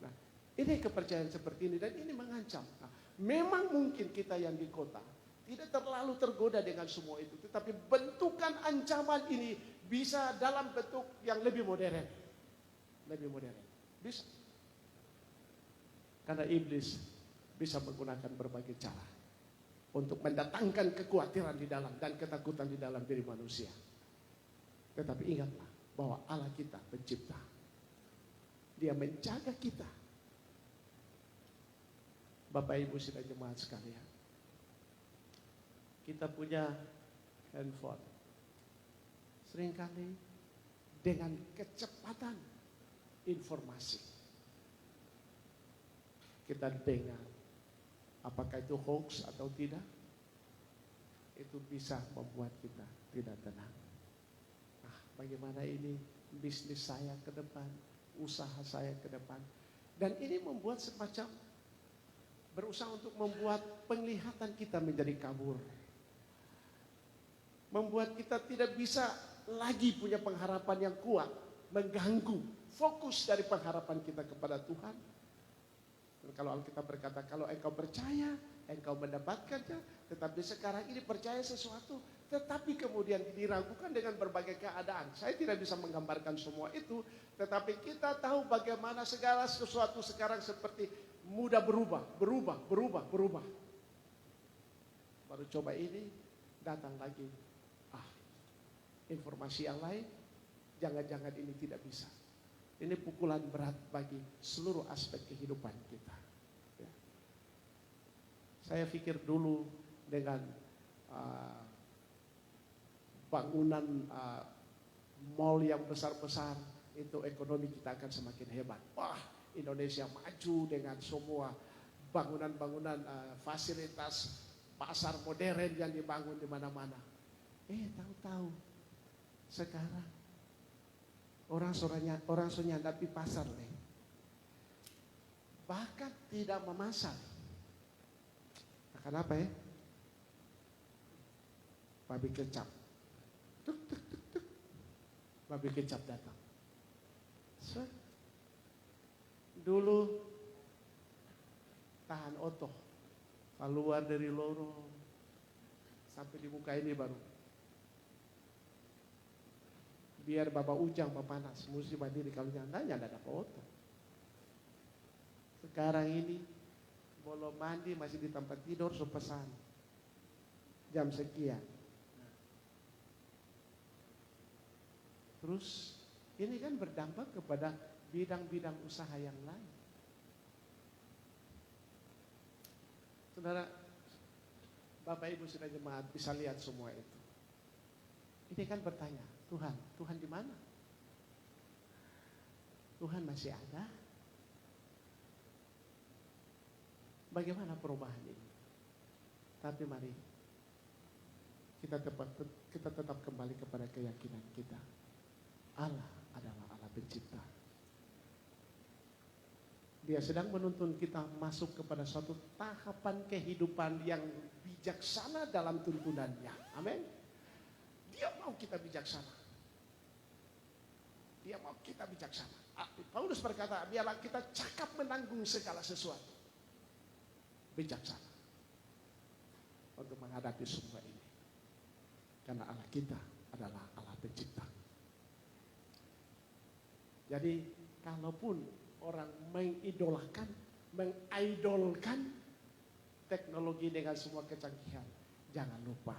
Nah, ini kepercayaan seperti ini dan ini mengancam. Nah, memang mungkin kita yang di kota tidak terlalu tergoda dengan semua itu. Tetapi bentukan ancaman ini bisa dalam bentuk yang lebih modern. Bisa. Karena iblis bisa menggunakan berbagai cara. Untuk mendatangkan kekhawatiran di dalam dan ketakutan di dalam diri manusia. Tetapi ingatlah bahwa Allah kita pencipta. Dia menjaga kita. Bapak Ibu sidang jemaat sekalian. Kita punya handphone. Seringkali dengan kecepatan informasi. Kita dengar apakah itu hoax atau tidak. Itu bisa membuat kita tidak tenang. Nah, bagaimana ini bisnis saya ke depan, usaha saya ke depan. Dan ini membuat semacam berusaha untuk membuat penglihatan kita menjadi kabur. Membuat kita tidak bisa lagi punya pengharapan yang kuat, mengganggu fokus dari pengharapan kita kepada Tuhan. Dan kalau Alkitab berkata, kalau engkau percaya, engkau mendapatkannya. Tetapi sekarang ini percaya sesuatu, tetapi kemudian diragukan dengan berbagai keadaan. Saya tidak bisa menggambarkan semua itu, tetapi kita tahu bagaimana segala sesuatu sekarang seperti mudah berubah. Baru coba ini, datang lagi. Informasi yang lain, jangan-jangan ini tidak bisa. Ini pukulan berat bagi seluruh aspek kehidupan kita. Ya. Saya pikir dulu dengan bangunan mall yang besar-besar, itu ekonomi kita akan semakin hebat. Wah, Indonesia maju dengan semua bangunan-bangunan fasilitas pasar modern yang dibangun di mana-mana. Tahu-tahu sekarang orang nyadapi pasar nih. Bahkan tidak memasang. Kenapa ya? Babi kecap. Tuk. Babi kecap datang. Dulu tahan otoh. Keluar dari lorong sampai di muka ini baru. Biar Bapak Ujang, Bapak panas, mesti berdiri kalau nyandanya ada foto. Sekarang ini belum mandi masih di tempat tidur so pesan jam sekian. Terus ini kan berdampak kepada bidang-bidang usaha yang lain. Saudara, Bapak Ibu sudah jemaat bisa lihat semua itu. Ini kan bertanya, Tuhan di mana? Tuhan masih ada? Bagaimana perubahan ini? Tapi mari kita tetap kembali kepada keyakinan kita. Allah adalah Allah pencipta. Dia sedang menuntun kita masuk kepada suatu tahapan kehidupan yang bijaksana dalam tuntunannya. Amin. Dia mau kita bijaksana. Dia mau kita bijaksana. Paulus berkata, biarlah kita cakap menanggung segala sesuatu. Bijaksana. Untuk menghadapi semua ini. Karena Allah kita adalah Allah pencipta. Jadi, kalaupun orang mengidolkan teknologi dengan semua kecanggihan, jangan lupa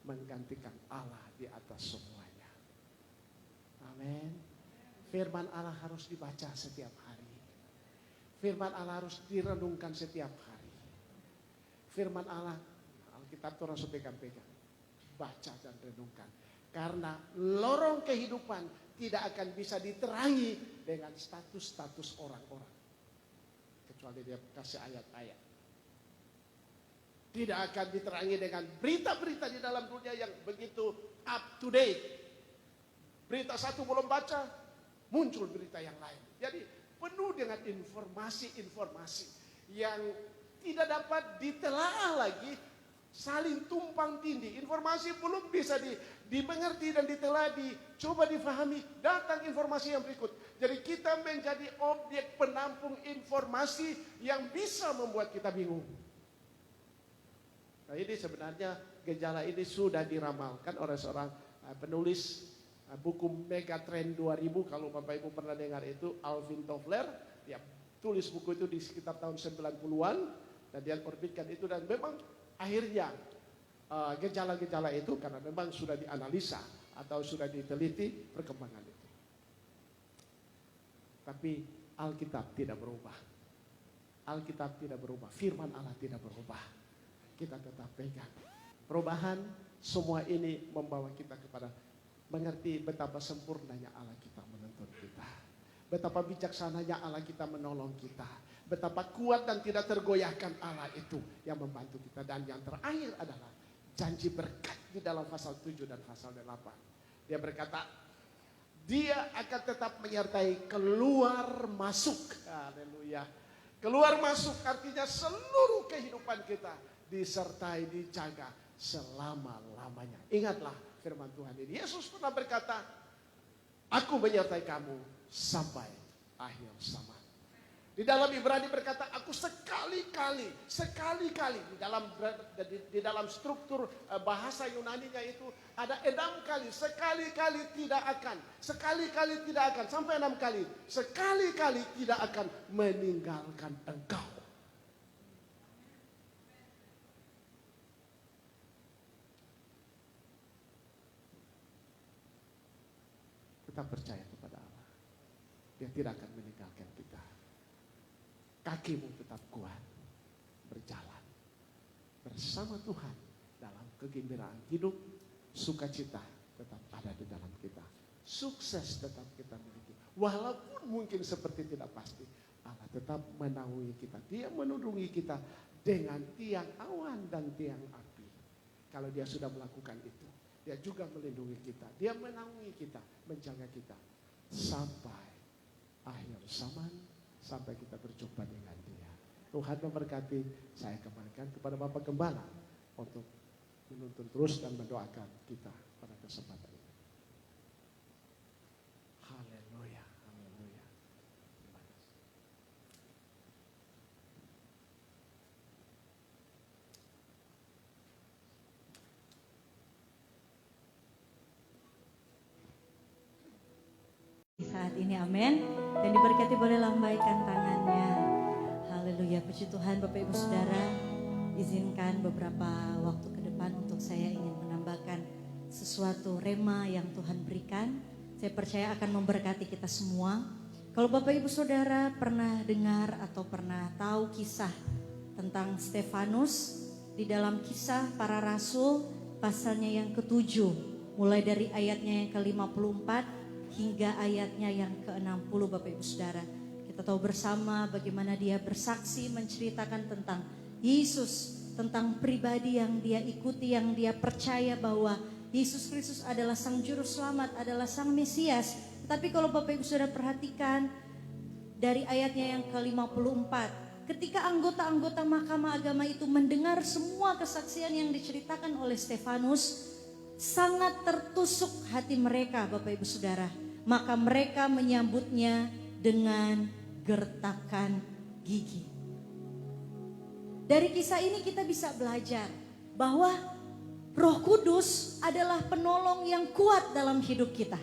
menggantikan Allah di atas semuanya. Amin. Firman Allah harus dibaca setiap hari. Firman Allah harus direnungkan setiap hari. Firman Allah, Alkitab itu harus pegang-pegang. Baca dan renungkan. Karena lorong kehidupan tidak akan bisa diterangi dengan status-status orang-orang. Kecuali dia kasih ayat-ayat. Tidak akan diterangi dengan berita-berita di dalam dunia yang begitu up to date. Berita satu belum baca, muncul berita yang lain. Jadi penuh dengan informasi-informasi yang tidak dapat ditelaah lagi, saling tumpang tindih. Informasi belum bisa dimengerti dan ditelaah, coba difahami, datang informasi yang berikut. Jadi kita menjadi objek penampung informasi yang bisa membuat kita bingung. Nah, ini sebenarnya gejala ini sudah diramalkan oleh seorang penulis buku Megatrend 2000. Kalau Bapak Ibu pernah dengar itu, Alvin Toffler. Dia tulis buku itu di sekitar tahun 90-an. Dan dia orbitkan itu, dan memang akhirnya gejala-gejala itu karena memang sudah dianalisa atau sudah diteliti perkembangan itu. Tapi Alkitab tidak berubah. Alkitab tidak berubah. Firman Allah tidak berubah. Kita tetap pegang. Perubahan semua ini membawa kita kepada mengerti betapa sempurnanya Allah kita menuntun kita. Betapa bijaksananya Allah kita menolong kita. Betapa kuat dan tidak tergoyahkan Allah itu yang membantu kita. Dan yang terakhir adalah janji berkat di dalam pasal 7 dan pasal 8. Dia berkata, dia akan tetap menyertai keluar masuk. Haleluya. Keluar masuk artinya seluruh kehidupan kita disertai, dijaga selama-lamanya. Ingatlah firman Tuhan ini. Yesus pernah berkata, Aku menyertai kamu sampai akhir zaman. Di dalam Ibrani berkata, aku sekali-kali di dalam struktur bahasa Yunaninya itu ada 6 kali, sekali-kali tidak akan, sampai 6 kali, sekali-kali tidak akan meninggalkan engkau. Kita percaya kepada Allah, Dia tidak akan meninggalkan kita. Kakimu tetap kuat, berjalan bersama Tuhan dalam kegembiraan hidup, sukacita tetap ada di dalam kita, sukses tetap kita miliki. Walaupun mungkin seperti tidak pasti, Allah tetap menaungi kita. Dia menudungi kita dengan tiang awan dan tiang api. Kalau Dia sudah melakukan itu, Dia juga melindungi kita. Dia menaungi kita, menjaga kita sampai akhir zaman, sampai kita berjumpa dengan Dia. Tuhan memberkati. Saya kembalikan kepada Bapak Gembala untuk menuntun terus dan mendoakan kita pada kesempatan ini. Haleluya, haleluya. Saat ini amin. Dan diberkati boleh lambaikan tangannya. Haleluya, puji Tuhan. Bapak Ibu Saudara, izinkan beberapa waktu ke depan untuk saya ingin menambahkan sesuatu rema yang Tuhan berikan. Saya percaya akan memberkati kita semua. Kalau Bapak Ibu Saudara pernah dengar atau pernah tahu kisah tentang Stefanus, di dalam Kisah Para Rasul pasalnya yang ke-7, mulai dari ayatnya yang ke-54 hingga ayatnya yang ke-60, Bapak Ibu Saudara. Kita tahu bersama bagaimana dia bersaksi menceritakan tentang Yesus, tentang pribadi yang dia ikuti, yang dia percaya bahwa Yesus Kristus adalah Sang Juru Selamat, adalah Sang Mesias. Tapi kalau Bapak Ibu Saudara perhatikan dari ayatnya yang ke-54, ketika anggota-anggota Mahkamah Agama itu mendengar semua kesaksian yang diceritakan oleh Stefanus, sangat tertusuk hati mereka, Bapak Ibu Saudara. Maka mereka menyambutnya dengan gertakan gigi. Dari kisah ini kita bisa belajar bahwa Roh Kudus adalah penolong yang kuat dalam hidup kita.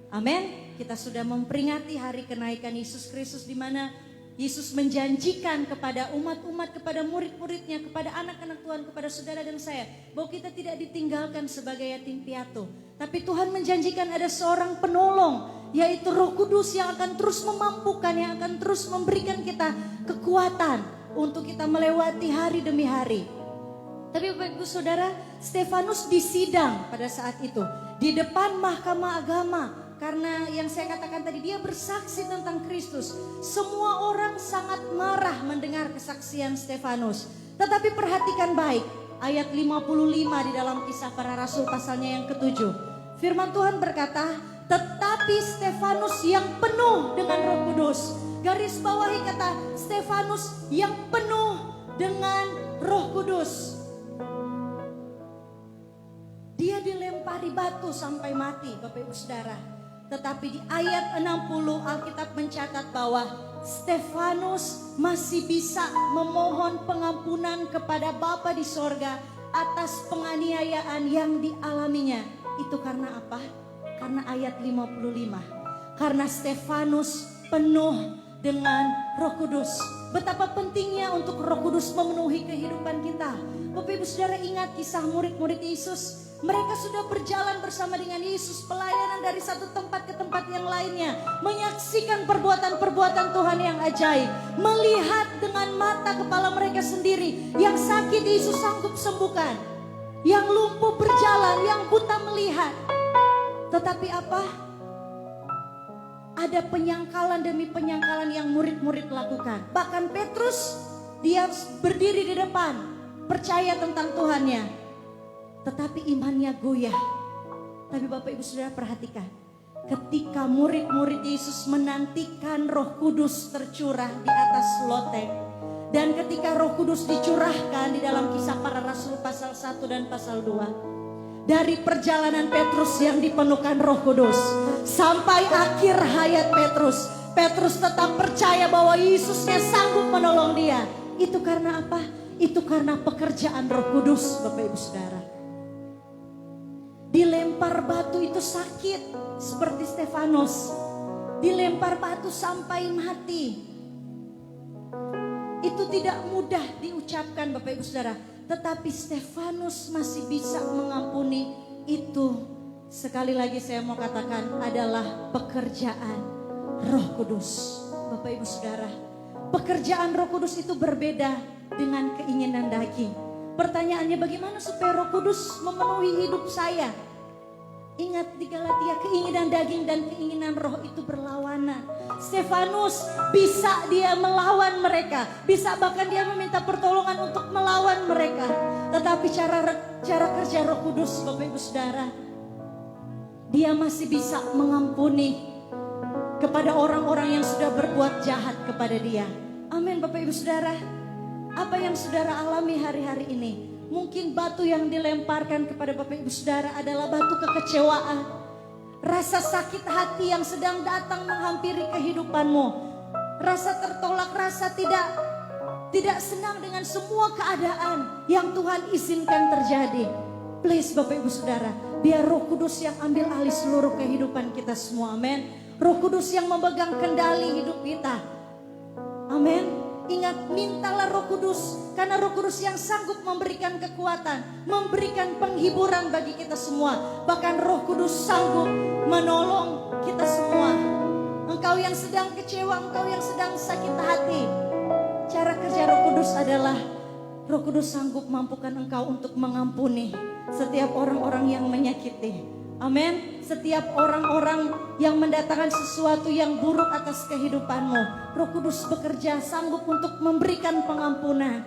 Amin. Kita sudah memperingati hari kenaikan Yesus Kristus, di mana Yesus menjanjikan kepada umat-umat, kepada murid-muridnya, kepada anak-anak Tuhan, kepada saudara dan saya, bahwa kita tidak ditinggalkan sebagai yatim piatu. Tapi Tuhan menjanjikan ada seorang penolong, yaitu Roh Kudus yang akan terus memampukan, yang akan terus memberikan kita kekuatan untuk kita melewati hari demi hari. Tapi Bapak Ibu Saudara, Stefanus disidang pada saat itu di depan Mahkamah Agama. Karena yang saya katakan tadi, dia bersaksi tentang Kristus. Semua orang sangat marah mendengar kesaksian Stefanus. Tetapi perhatikan baik ayat 55 di dalam Kisah Para Rasul pasalnya yang ke-7. Firman Tuhan berkata, tetapi Stefanus yang penuh dengan Roh Kudus. Garis bawahi kata Stefanus yang penuh dengan Roh Kudus. Dia dilempari batu sampai mati, Bapak Ibu Saudara. Tetapi di ayat 60 Alkitab mencatat bahwa Stefanus masih bisa memohon pengampunan kepada Bapa di sorga atas penganiayaan yang dialaminya. Itu karena apa? Karena ayat 55. Karena Stefanus penuh dengan Roh Kudus. Betapa pentingnya untuk Roh Kudus memenuhi kehidupan kita. Bapak Ibu Saudara, ingat kisah murid-murid Yesus. Mereka sudah berjalan bersama dengan Yesus, pelayanan dari satu tempat ke tempat yang lainnya, menyaksikan perbuatan-perbuatan Tuhan yang ajaib, melihat dengan mata kepala mereka sendiri, yang sakit Yesus sanggup sembuhkan, yang lumpuh berjalan, yang buta melihat. Tetapi apa? Ada penyangkalan demi penyangkalan yang murid-murid lakukan. Bahkan Petrus, dia berdiri di depan, percaya tentang Tuhannya, tetapi imannya goyah. Tapi Bapak Ibu Saudara perhatikan, ketika murid-murid Yesus menantikan Roh Kudus tercurah di atas loteng, dan ketika Roh Kudus dicurahkan di dalam Kisah Para Rasul pasal 1 dan pasal 2, dari perjalanan Petrus yang dipenuhkan Roh Kudus sampai akhir hayat Petrus. Petrus tetap percaya bahwa Yesusnya sanggup menolong dia. Itu karena apa? Itu karena pekerjaan Roh Kudus, Bapak Ibu Saudara. Dilempar batu itu sakit seperti Stefanus. Dilempar batu sampai mati. Itu tidak mudah diucapkan, Bapak Ibu Saudara. Tetapi Stefanus masih bisa mengampuni. Itu sekali lagi saya mau katakan adalah pekerjaan Roh Kudus, Bapak Ibu Saudara. Pekerjaan Roh Kudus itu berbeda dengan keinginan daging. Pertanyaannya, bagaimana supaya Roh Kudus memenuhi hidup saya? Ingat di Galatia, keinginan daging dan keinginan roh itu berlawanan. Stefanus bisa dia melawan mereka, bisa bahkan dia meminta pertolongan untuk melawan mereka. Tetapi cara kerja Roh Kudus, Bapak Ibu Saudara, dia masih bisa mengampuni kepada orang-orang yang sudah berbuat jahat kepada dia. Amin, Bapak Ibu Saudara. Apa yang saudara alami hari-hari ini? Mungkin batu yang dilemparkan kepada Bapak Ibu Saudara adalah batu kekecewaan. Rasa sakit hati yang sedang datang menghampiri kehidupanmu. Rasa tertolak, rasa tidak senang dengan semua keadaan yang Tuhan izinkan terjadi. Please Bapak Ibu Saudara, biar Roh Kudus yang ambil alih seluruh kehidupan kita semua. Amin. Roh Kudus yang memegang kendali hidup kita. Amin. Ingat, mintalah Roh Kudus, karena Roh Kudus yang sanggup memberikan kekuatan, memberikan penghiburan bagi kita semua. Bahkan Roh Kudus sanggup menolong kita semua. Engkau yang sedang kecewa, engkau yang sedang sakit hati, cara kerja Roh Kudus adalah Roh Kudus sanggup mampukan engkau untuk mengampuni setiap orang-orang yang menyakiti. Amin. Setiap orang-orang yang mendatangkan sesuatu yang buruk atas kehidupanmu, Roh Kudus bekerja sanggup untuk memberikan pengampunan.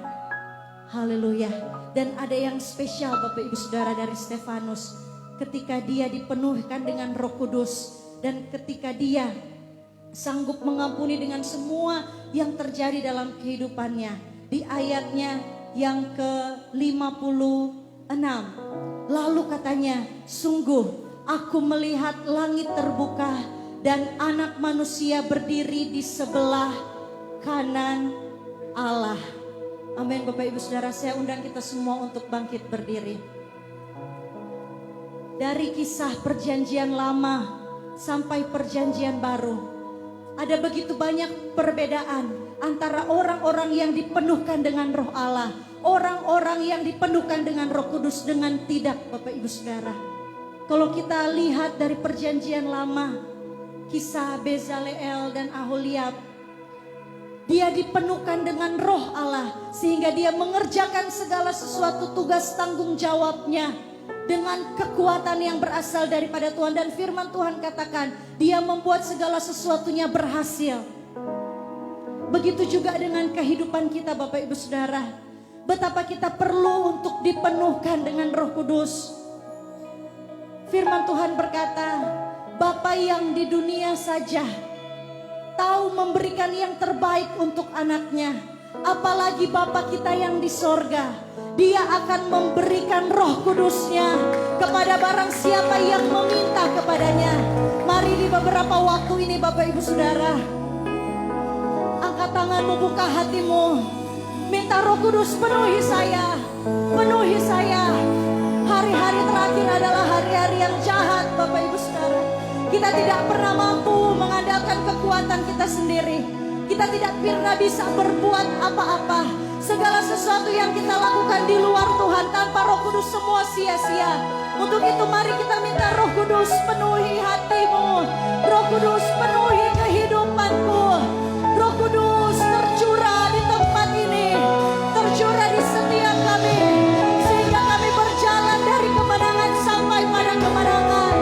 Haleluya. Dan ada yang spesial Bapak Ibu Saudara dari Stefanus. Ketika dia dipenuhkan dengan Roh Kudus dan ketika dia sanggup mengampuni dengan semua yang terjadi dalam kehidupannya. Di ayatnya yang ke-56. Lalu katanya, sungguh aku melihat langit terbuka dan anak manusia berdiri di sebelah kanan Allah. Amin. Bapak Ibu Saudara, saya undang kita semua untuk bangkit berdiri. Dari kisah perjanjian lama sampai perjanjian baru, ada begitu banyak perbedaan antara orang-orang yang dipenuhkan dengan Roh Allah, orang-orang yang dipenuhkan dengan Roh Kudus dengan tidak, Bapak Ibu Saudara. Kalau kita lihat dari perjanjian lama, kisah Bezaleel dan Aholiab, dia dipenuhkan dengan Roh Allah sehingga dia mengerjakan segala sesuatu tugas tanggung jawabnya dengan kekuatan yang berasal daripada Tuhan. Dan firman Tuhan katakan, dia membuat segala sesuatunya berhasil. Begitu juga dengan kehidupan kita Bapak Ibu Saudara. Betapa kita perlu untuk dipenuhkan dengan Roh Kudus. Firman Tuhan berkata, Bapa yang di dunia saja tahu memberikan yang terbaik untuk anaknya, apalagi Bapa kita yang di sorga. Dia akan memberikan Roh Kudusnya kepada barang siapa yang meminta kepadanya. Mari di beberapa waktu ini Bapak Ibu Saudara, angkat tanganmu, buka hatimu, minta Roh Kudus penuhi saya, penuhi saya. Hari-hari terakhir adalah hari-hari yang jahat Bapak Ibu Saudara. Kita tidak pernah mampu mengandalkan kekuatan kita sendiri. Kita tidak pernah bisa berbuat apa-apa. Segala sesuatu yang kita lakukan di luar Tuhan tanpa Roh Kudus semua sia-sia. Untuk itu mari kita minta Roh Kudus penuhi hatimu. Roh Kudus penuhi kehidupanku. Roh Kudus tercurah di tempat ini, tercurah di setiap kami, sehingga kami berjalan dari kemenangan sampai pada kemenangan,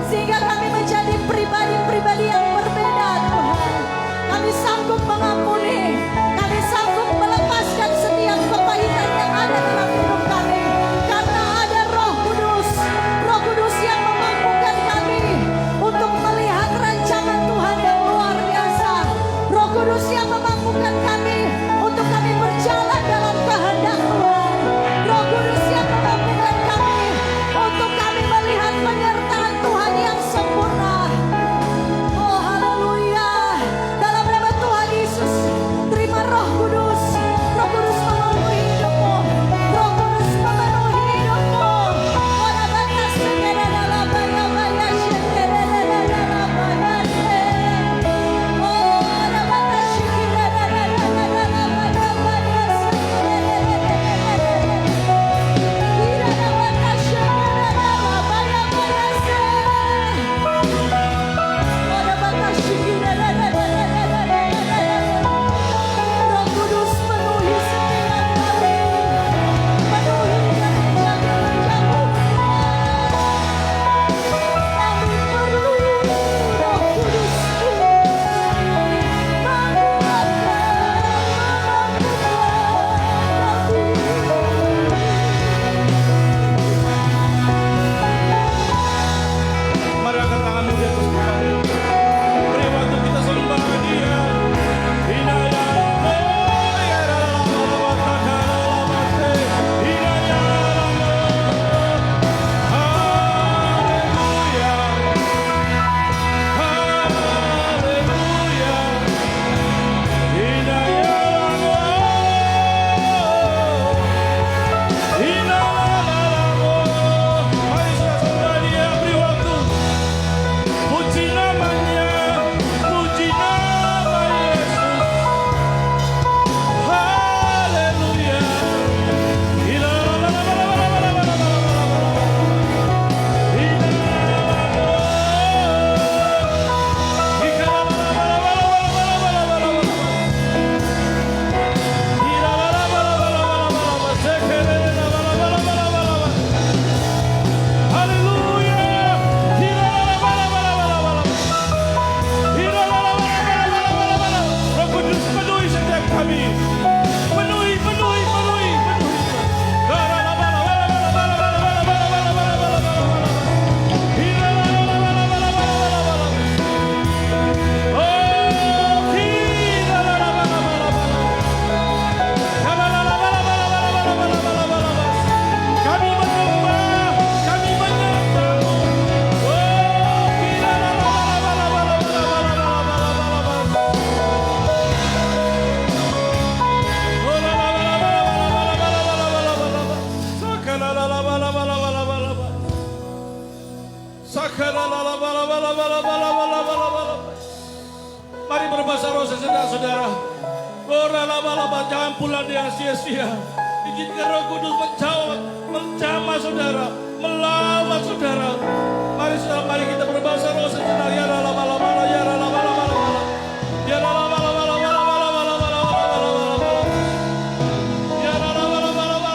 sehingga kami menjadi pribadi-pribadi yang berbeda Tuhan. Kami sanggup mengampuni, kami sanggup melepaskan setiap kepahitan yang ada dalam hidup kami, karena ada Roh Kudus, Roh Kudus yang memampukan kami untuk melihat rancangan Tuhan yang luar biasa. Roh Kudus yang memampukan Puji namanya, puji nama Yesus. Haleluya. Mari berbahasa roh saudara-saudara. Jangan pulang dengan sia-sia. Izinkan Roh Kudus menjamah saudara, melawat saudara. Mari saudara, mari kita berbahasa roh sejenak. Ya la la la la la, ya la la la la la, ya la la la la la la, ya la la la la la la, ya la la la la la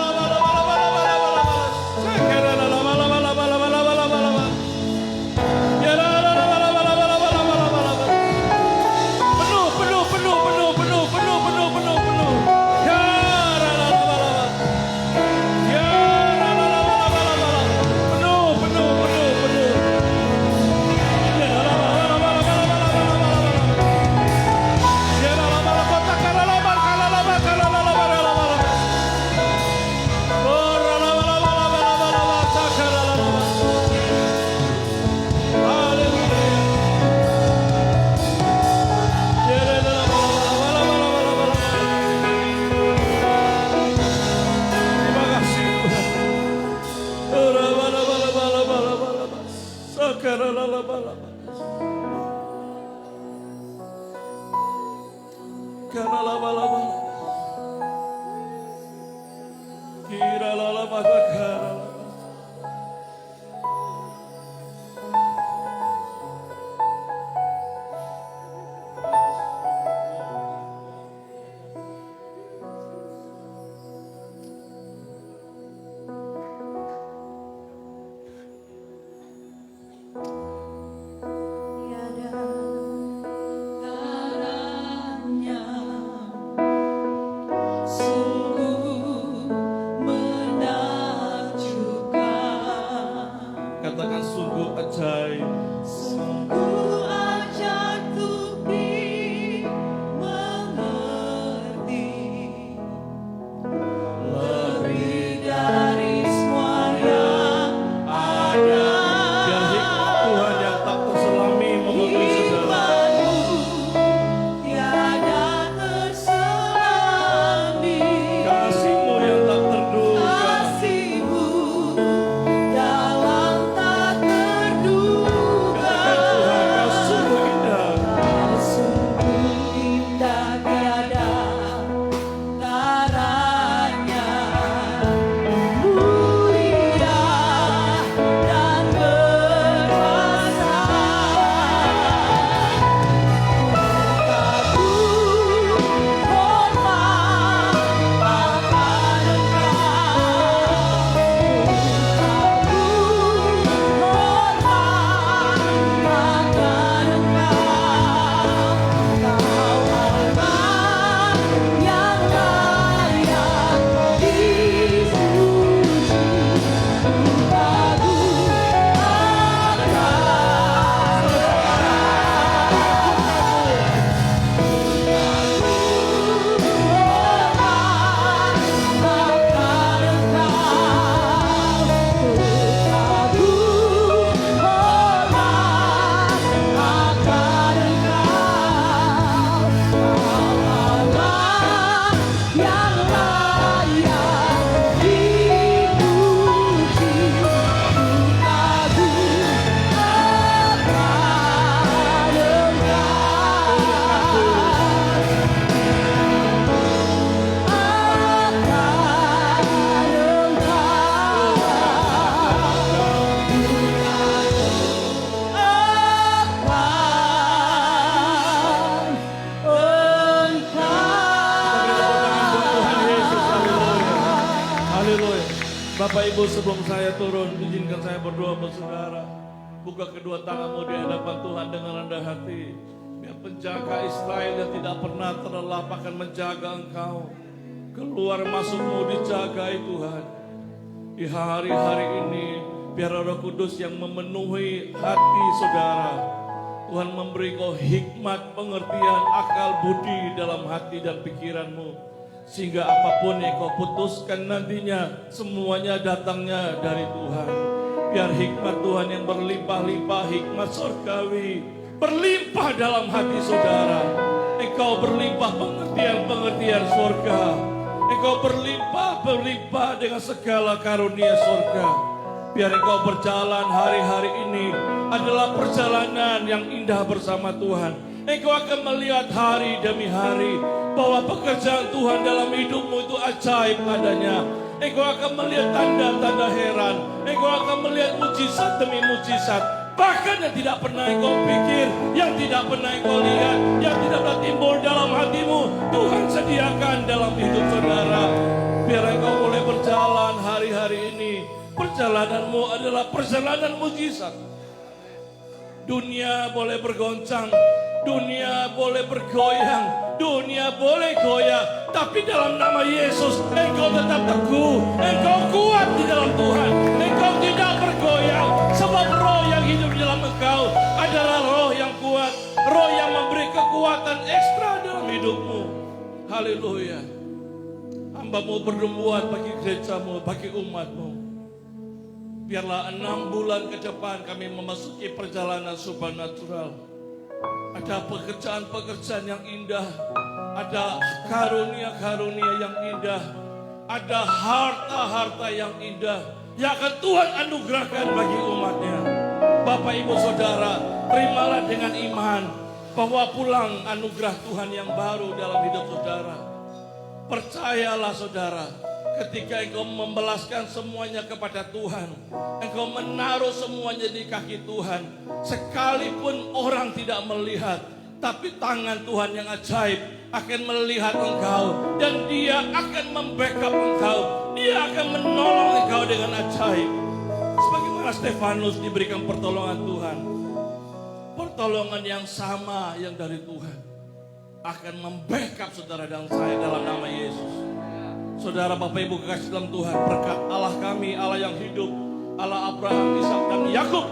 Sungguh mendalam. Ibu, sebelum saya turun, izinkan saya berdoa buat saudara. Buka kedua tanganmu di hadapan Tuhan dengan rendah hati. Biar penjaga Israel yang tidak pernah terlelap akan menjaga engkau. Keluar masukmu dijagai Tuhan. Di hari-hari ini, biar Roh Kudus yang memenuhi hati saudara. Tuhan memberi kau hikmat, pengertian, akal, budi dalam hati dan pikiranmu. Sehingga apapun yang kau putuskan nantinya, semuanya datangnya dari Tuhan. Biar hikmat Tuhan yang berlimpah-limpah, hikmat surgawi, berlimpah dalam hati saudara. Engkau berlimpah pengertian-pengertian surga. Engkau berlimpah dengan segala karunia surga. Biar engkau berjalan hari-hari ini adalah perjalanan yang indah bersama Tuhan. Engkau akan melihat hari demi hari bahwa pekerjaan Tuhan dalam hidupmu itu ajaib adanya. Engkau akan melihat tanda-tanda heran. Engkau akan melihat mujizat demi mujizat. Bahkan yang tidak pernah engkau pikir, yang tidak pernah engkau lihat, yang tidak pernah timbul dalam hatimu, Tuhan sediakan dalam hidup saudara. Biar engkau boleh berjalan hari-hari ini. Perjalananmu adalah perjalanan mujizat. Dunia boleh bergoncang, dunia boleh bergoyang, dunia boleh goyah, tapi dalam nama Yesus engkau tetap teguh, engkau kuat di dalam Tuhan, engkau tidak bergoyang, sebab roh yang hidup di dalam engkau adalah roh yang kuat, roh yang memberi kekuatan ekstra dalam hidupmu. Haleluya. Hamba-Mu bernubuat bagi gereja-Mu, bagi umat-Mu. Biarlah 6 bulan ke depan kami memasuki perjalanan supernatural. Ada pekerjaan-pekerjaan yang indah, ada karunia-karunia yang indah, ada harta-harta yang indah yang akan Tuhan anugerahkan bagi umatnya. Bapak, Ibu, Saudara, terimalah dengan iman bahwa pulang anugerah Tuhan yang baru dalam hidup saudara. Percayalah saudara, ketika engkau membelaskan semuanya kepada Tuhan, engkau menaruh semuanya di kaki Tuhan, sekalipun orang tidak melihat, tapi tangan Tuhan yang ajaib akan melihat engkau, dan Dia akan membackup engkau, Dia akan menolong engkau dengan ajaib. Sebagaimana Stefanus diberikan pertolongan Tuhan, pertolongan yang sama yang dari Tuhan akan membackup saudara dan saya dalam nama Yesus. Saudara, Bapak, Ibu, kekasih dalam Tuhan, berkat Allah kami, Allah yang hidup, Allah Abraham, Ishak, dan Yakub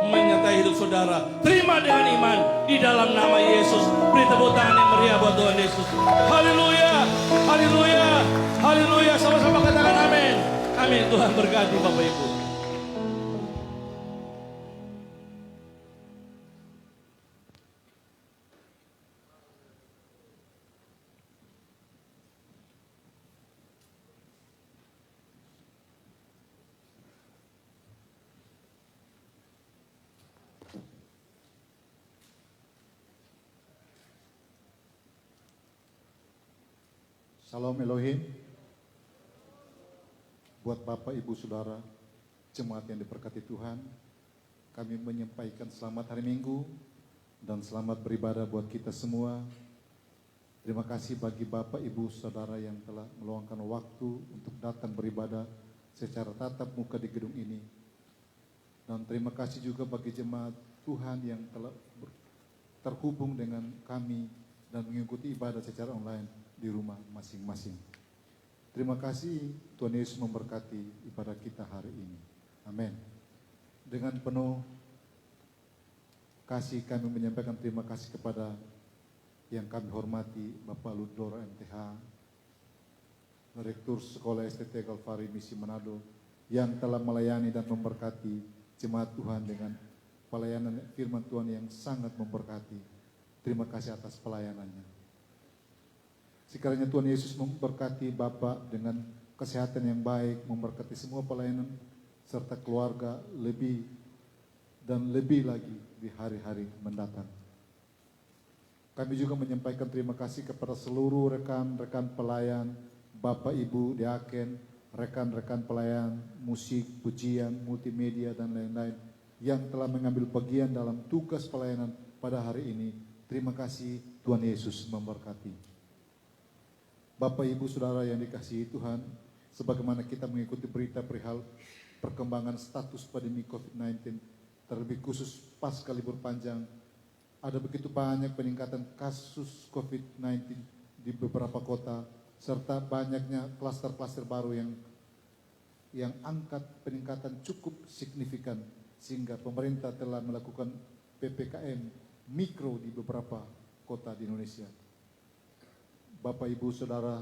menyertai hidup saudara. Terima dengan iman di dalam nama Yesus. Beri tepuk tangan yang meriah buat Tuhan Yesus. Haleluya, haleluya, haleluya. Sama-sama katakan amin. Amin. Tuhan berkati Bapak Ibu. Salam Elohim. Buat Bapak, Ibu, Saudara, jemaat yang diberkati Tuhan, kami menyampaikan selamat hari Minggu dan selamat beribadah buat kita semua. Terima kasih bagi Bapak, Ibu, Saudara yang telah meluangkan waktu untuk datang beribadah secara tatap muka di gedung ini. Dan terima kasih juga bagi jemaat Tuhan yang telah terhubung dengan kami dan mengikuti ibadah secara online di rumah masing-masing. Terima kasih, Tuhan Yesus memberkati ibadah kita hari ini. Amin. Dengan penuh kasih kami menyampaikan terima kasih kepada yang kami hormati Bapak Ludoro MTH, Rektur Sekolah STT Kalvari Misi Manado, yang telah melayani dan memberkati jemaat Tuhan dengan pelayanan firman Tuhan yang sangat memberkati. Terima kasih atas pelayanannya. Sekiranya Tuhan Yesus memberkati Bapak dengan kesehatan yang baik, memberkati semua pelayanan serta keluarga lebih dan lebih lagi di hari-hari mendatang. Kami juga menyampaikan terima kasih kepada seluruh rekan-rekan pelayan, Bapak, Ibu, diaken, rekan-rekan pelayan, musik, pujian, multimedia, dan lain-lain yang telah mengambil bagian dalam tugas pelayanan pada hari ini. Terima kasih, Tuhan Yesus memberkati. Bapak, Ibu, Saudara yang dikasihi Tuhan, sebagaimana kita mengikuti berita perihal perkembangan status pandemi COVID-19, terlebih khusus pasca libur panjang, ada begitu banyak peningkatan kasus COVID-19 di beberapa kota, serta banyaknya klaster-klaster baru yang angkat peningkatan cukup signifikan, sehingga pemerintah telah melakukan PPKM mikro di beberapa kota di Indonesia. Bapak, Ibu, Saudara,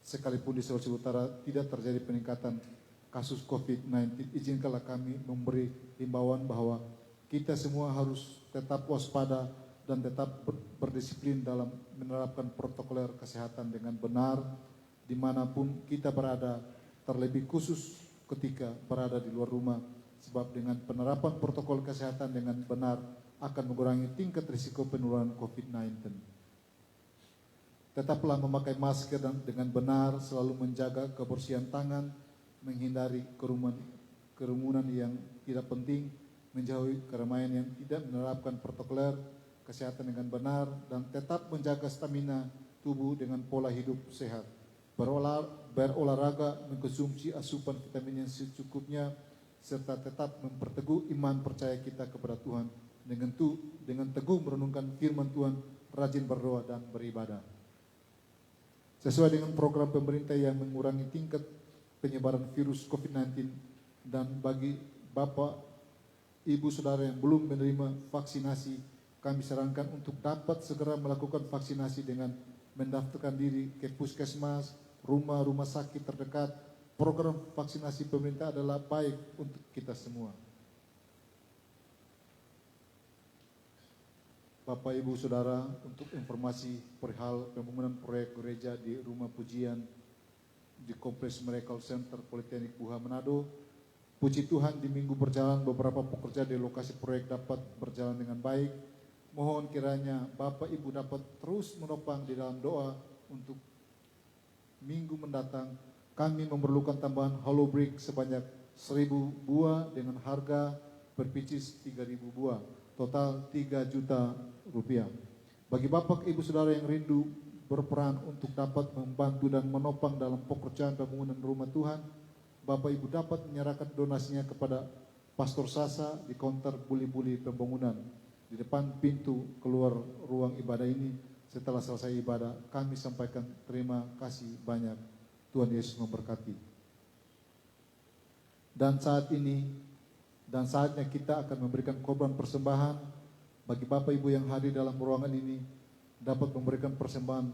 sekalipun di Sulawesi Utara tidak terjadi peningkatan kasus COVID-19, izinkanlah kami memberi himbauan bahwa kita semua harus tetap waspada dan tetap berdisiplin dalam menerapkan protokol kesehatan dengan benar dimanapun kita berada, terlebih khusus ketika berada di luar rumah, sebab dengan penerapan protokol kesehatan dengan benar akan mengurangi tingkat risiko penularan COVID-19. Tetaplah memakai masker dan dengan benar, selalu menjaga kebersihan tangan, menghindari kerumunan yang tidak penting, menjauhi keramaian yang tidak menerapkan protokol kesehatan dengan benar, dan tetap menjaga stamina tubuh dengan pola hidup sehat. Berolahraga, mengkonsumsi asupan vitamin yang secukupnya, serta tetap memperteguh iman percaya kita kepada Tuhan dengan teguh merenungkan firman Tuhan, rajin berdoa dan beribadah. Sesuai dengan program pemerintah yang mengurangi tingkat penyebaran virus COVID-19, dan bagi Bapak, Ibu, Saudara yang belum menerima vaksinasi, kami sarankan untuk dapat segera melakukan vaksinasi dengan mendaftarkan diri ke puskesmas, rumah sakit terdekat. Program vaksinasi pemerintah adalah baik untuk kita semua. Bapak, Ibu, Saudara, untuk informasi perihal pembangunan proyek gereja di rumah pujian di Kompleks Miracle Center Politeknik Buha Manado, puji Tuhan di minggu berjalan beberapa pekerja di lokasi proyek dapat berjalan dengan baik. Mohon kiranya Bapak Ibu dapat terus menopang di dalam doa untuk minggu mendatang. Kami memerlukan tambahan hollow brick sebanyak 1.000 buah dengan harga per pieces 3.000 buah, total 3 juta rupiah. Bagi Bapak, Ibu, Saudara yang rindu berperan untuk dapat membantu dan menopang dalam pekerjaan pembangunan rumah Tuhan, Bapak Ibu dapat menyerahkan donasinya kepada Pastor Sasa di counter buli-buli pembangunan di depan pintu keluar ruang ibadah ini. Setelah selesai ibadah, kami sampaikan terima kasih banyak. Tuhan Yesus memberkati. Dan saatnya kita akan memberikan korban persembahan. Bagi Bapak Ibu yang hadir dalam ruangan ini, dapat memberikan persembahan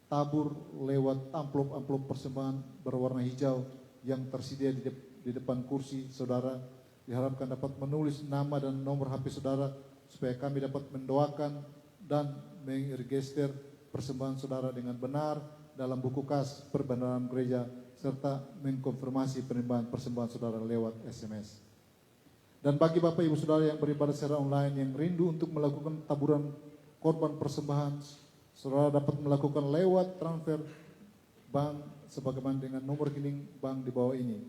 tabur lewat amplop-amplop persembahan berwarna hijau yang tersedia di depan kursi saudara. Diharapkan dapat menulis nama dan nomor HP saudara supaya kami dapat mendoakan dan mengregister persembahan saudara dengan benar dalam buku kas perbendaharaan gereja, serta mengkonfirmasi penerimaan persembahan saudara lewat SMS. Dan bagi Bapak Ibu Saudara yang beribadah secara online yang rindu untuk melakukan taburan korban persembahan, saudara dapat melakukan lewat transfer bank sebagaimana dengan nomor rekening bank di bawah ini.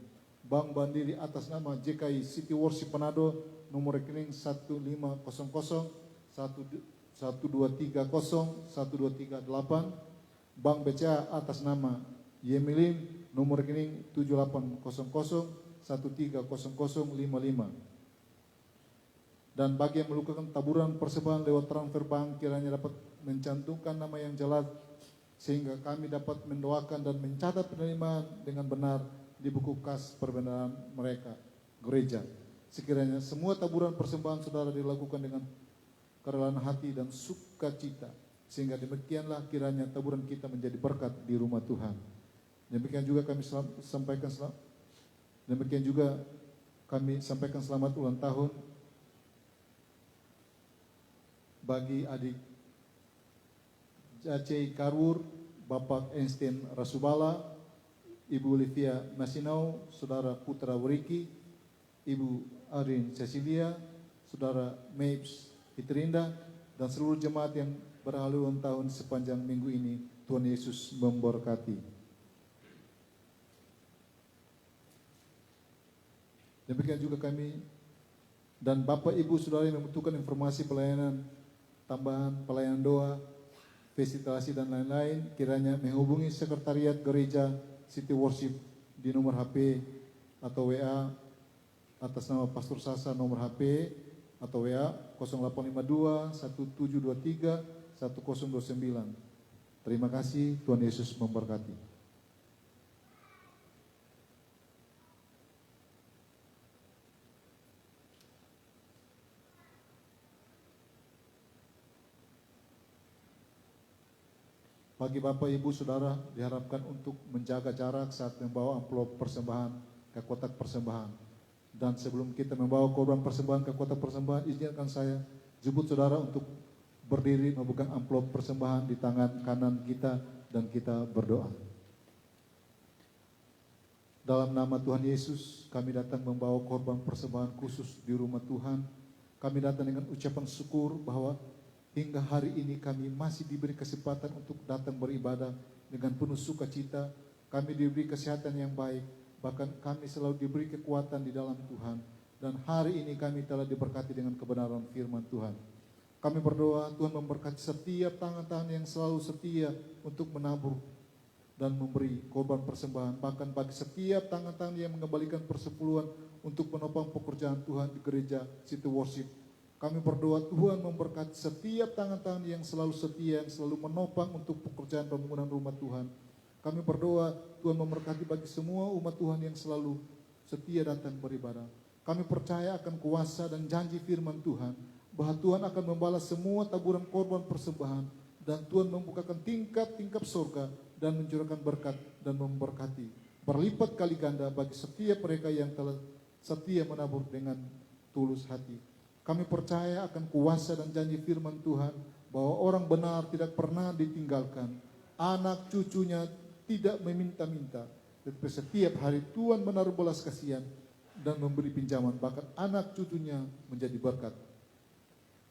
Bank Mandiri atas nama JKI City Worship Manado, nomor rekening 15012301238. Bank BCA atas nama Yemilim, nomor rekening 7800130055. Dan bagi yang melakukan taburan persembahan lewat transfer bank, kiranya dapat mencantumkan nama yang jelas sehingga kami dapat mendoakan dan mencatat penerimaan dengan benar di buku kas perbendaharaan mereka gereja. Sekiranya semua taburan persembahan saudara dilakukan dengan kerelaan hati dan sukacita, sehingga demikianlah kiranya taburan kita menjadi berkat di rumah Tuhan. Demikian juga kami sampaikan selamat ulang tahun bagi adik Aceh Karwur, Bapak Einstein Rasubala, Ibu Olivia Masinau, Saudara Putra Wuriki, Ibu Arin Cecilia, Saudara Mapes Fitrinda, dan seluruh jemaat yang berhalu ulang tahun sepanjang minggu ini. Tuhan Yesus memberkati. Demikian juga kami dan Bapak Ibu Saudara yang membutuhkan informasi pelayanan tambahan, pelayanan doa, visitasi dan lain-lain, kiranya menghubungi Sekretariat Gereja City Worship di nomor HP atau WA atas nama Pastor Sasa, nomor HP atau WA 0852 1723 1029. Terima kasih, Tuhan Yesus memberkati. Bagi Bapak, Ibu, Saudara diharapkan untuk menjaga jarak saat membawa amplop persembahan ke kotak persembahan. Dan sebelum kita membawa korban persembahan ke kotak persembahan, izinkan saya jemput Saudara untuk berdiri memegang amplop persembahan di tangan kanan kita dan kita berdoa. Dalam nama Tuhan Yesus, kami datang membawa korban persembahan khusus di rumah Tuhan. Kami datang dengan ucapan syukur bahwa hingga hari ini kami masih diberi kesempatan untuk datang beribadah dengan penuh sukacita. Kami diberi kesehatan yang baik, bahkan kami selalu diberi kekuatan di dalam Tuhan. Dan hari ini kami telah diberkati dengan kebenaran firman Tuhan. Kami berdoa Tuhan memberkati setiap tangan-tangan yang selalu setia untuk menabur dan memberi korban persembahan. Bahkan bagi setiap tangan-tangan yang mengembalikan persepuluhan untuk menopang pekerjaan Tuhan di gereja City Worship. Kami berdoa Tuhan memberkati setiap tangan-tangan yang selalu setia, yang selalu menopang untuk pekerjaan pembangunan rumah Tuhan. Kami berdoa Tuhan memberkati bagi semua umat Tuhan yang selalu setia datang beribadah. Kami percaya akan kuasa dan janji firman Tuhan, bahwa Tuhan akan membalas semua taburan korban persembahan, dan Tuhan membukakan tingkap-tingkap surga dan mencurahkan berkat dan memberkati berlipat kali ganda bagi setiap mereka yang telah setia menabur dengan tulus hati. Kami percaya akan kuasa dan janji firman Tuhan bahwa orang benar tidak pernah ditinggalkan. Anak cucunya tidak meminta-minta. Tetapi setiap hari Tuhan menaruh belas kasihan dan memberi pinjaman. Bahkan anak cucunya menjadi berkat.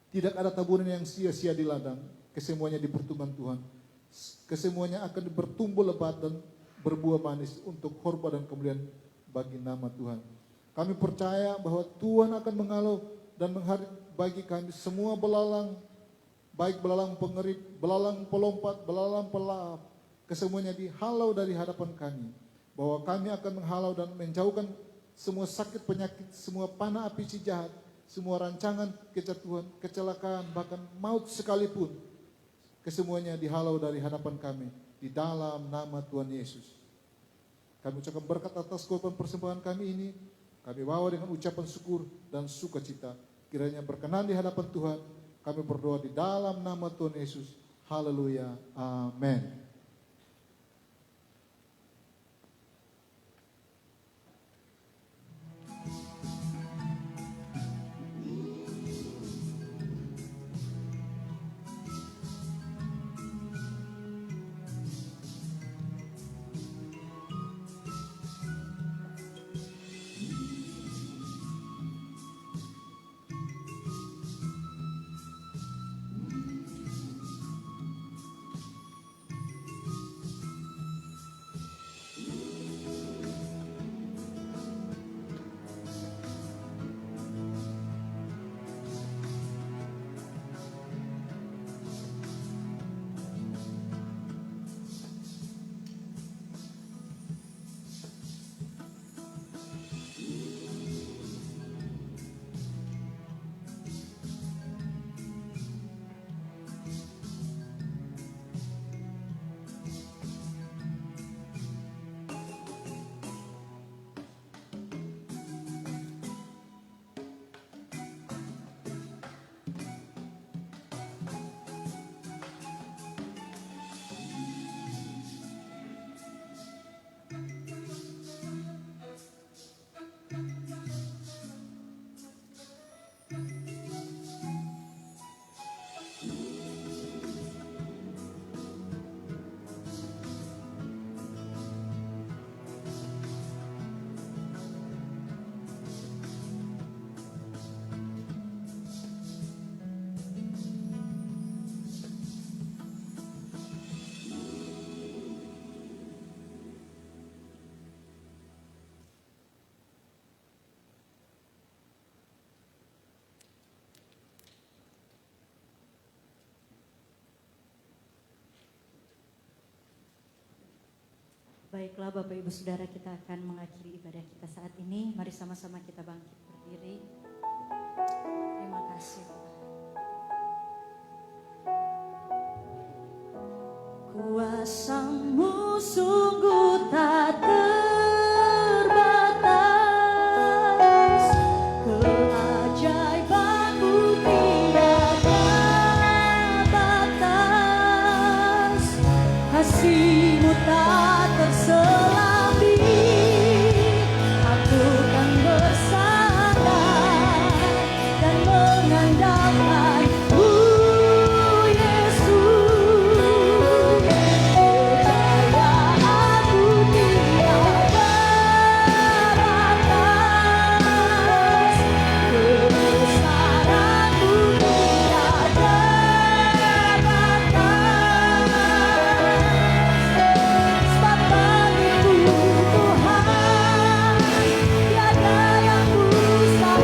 Tidak ada taburan yang sia-sia di ladang. Kesemuanya di pertumbuhan Tuhan. Kesemuanya akan bertumbuh lebat dan berbuah manis untuk hormat dan kemuliaan bagi nama Tuhan. Kami percaya bahwa Tuhan akan mengalau dan menghadir bagi kami semua belalang, baik belalang pengerit, belalang pelompat, belalang pelahap, kesemuanya dihalau dari hadapan kami. Bahwa kami akan menghalau dan menjauhkan semua sakit penyakit, semua panah api si jahat, semua rancangan kejatuhan, kecelakaan, bahkan maut sekalipun. Kesemuanya dihalau dari hadapan kami di dalam nama Tuhan Yesus. Kami ucapkan berkat atas korban persembahan kami ini. Kami bawa dengan ucapan syukur dan sukacita. Kiranya berkenan di hadapan Tuhan. Kami berdoa di dalam nama Tuhan Yesus. Haleluya. Amin. Baiklah Bapak Ibu Saudara, kita akan mengakhiri ibadah kita saat ini. Mari sama-sama kita bangkit berdiri. Terima kasih Tuhan. Kuasa-Mu sungguh tak terbatas, keajaiban-Mu tiada batas, kasih-Mu tak terselami. Aku kan bersandar dan mengandalkan-Mu, Yesus. Kejayaanmu tiada batas, kebesaran-Mu tiada batas. Sebab bagiku Tuhan tiada yang mustahil,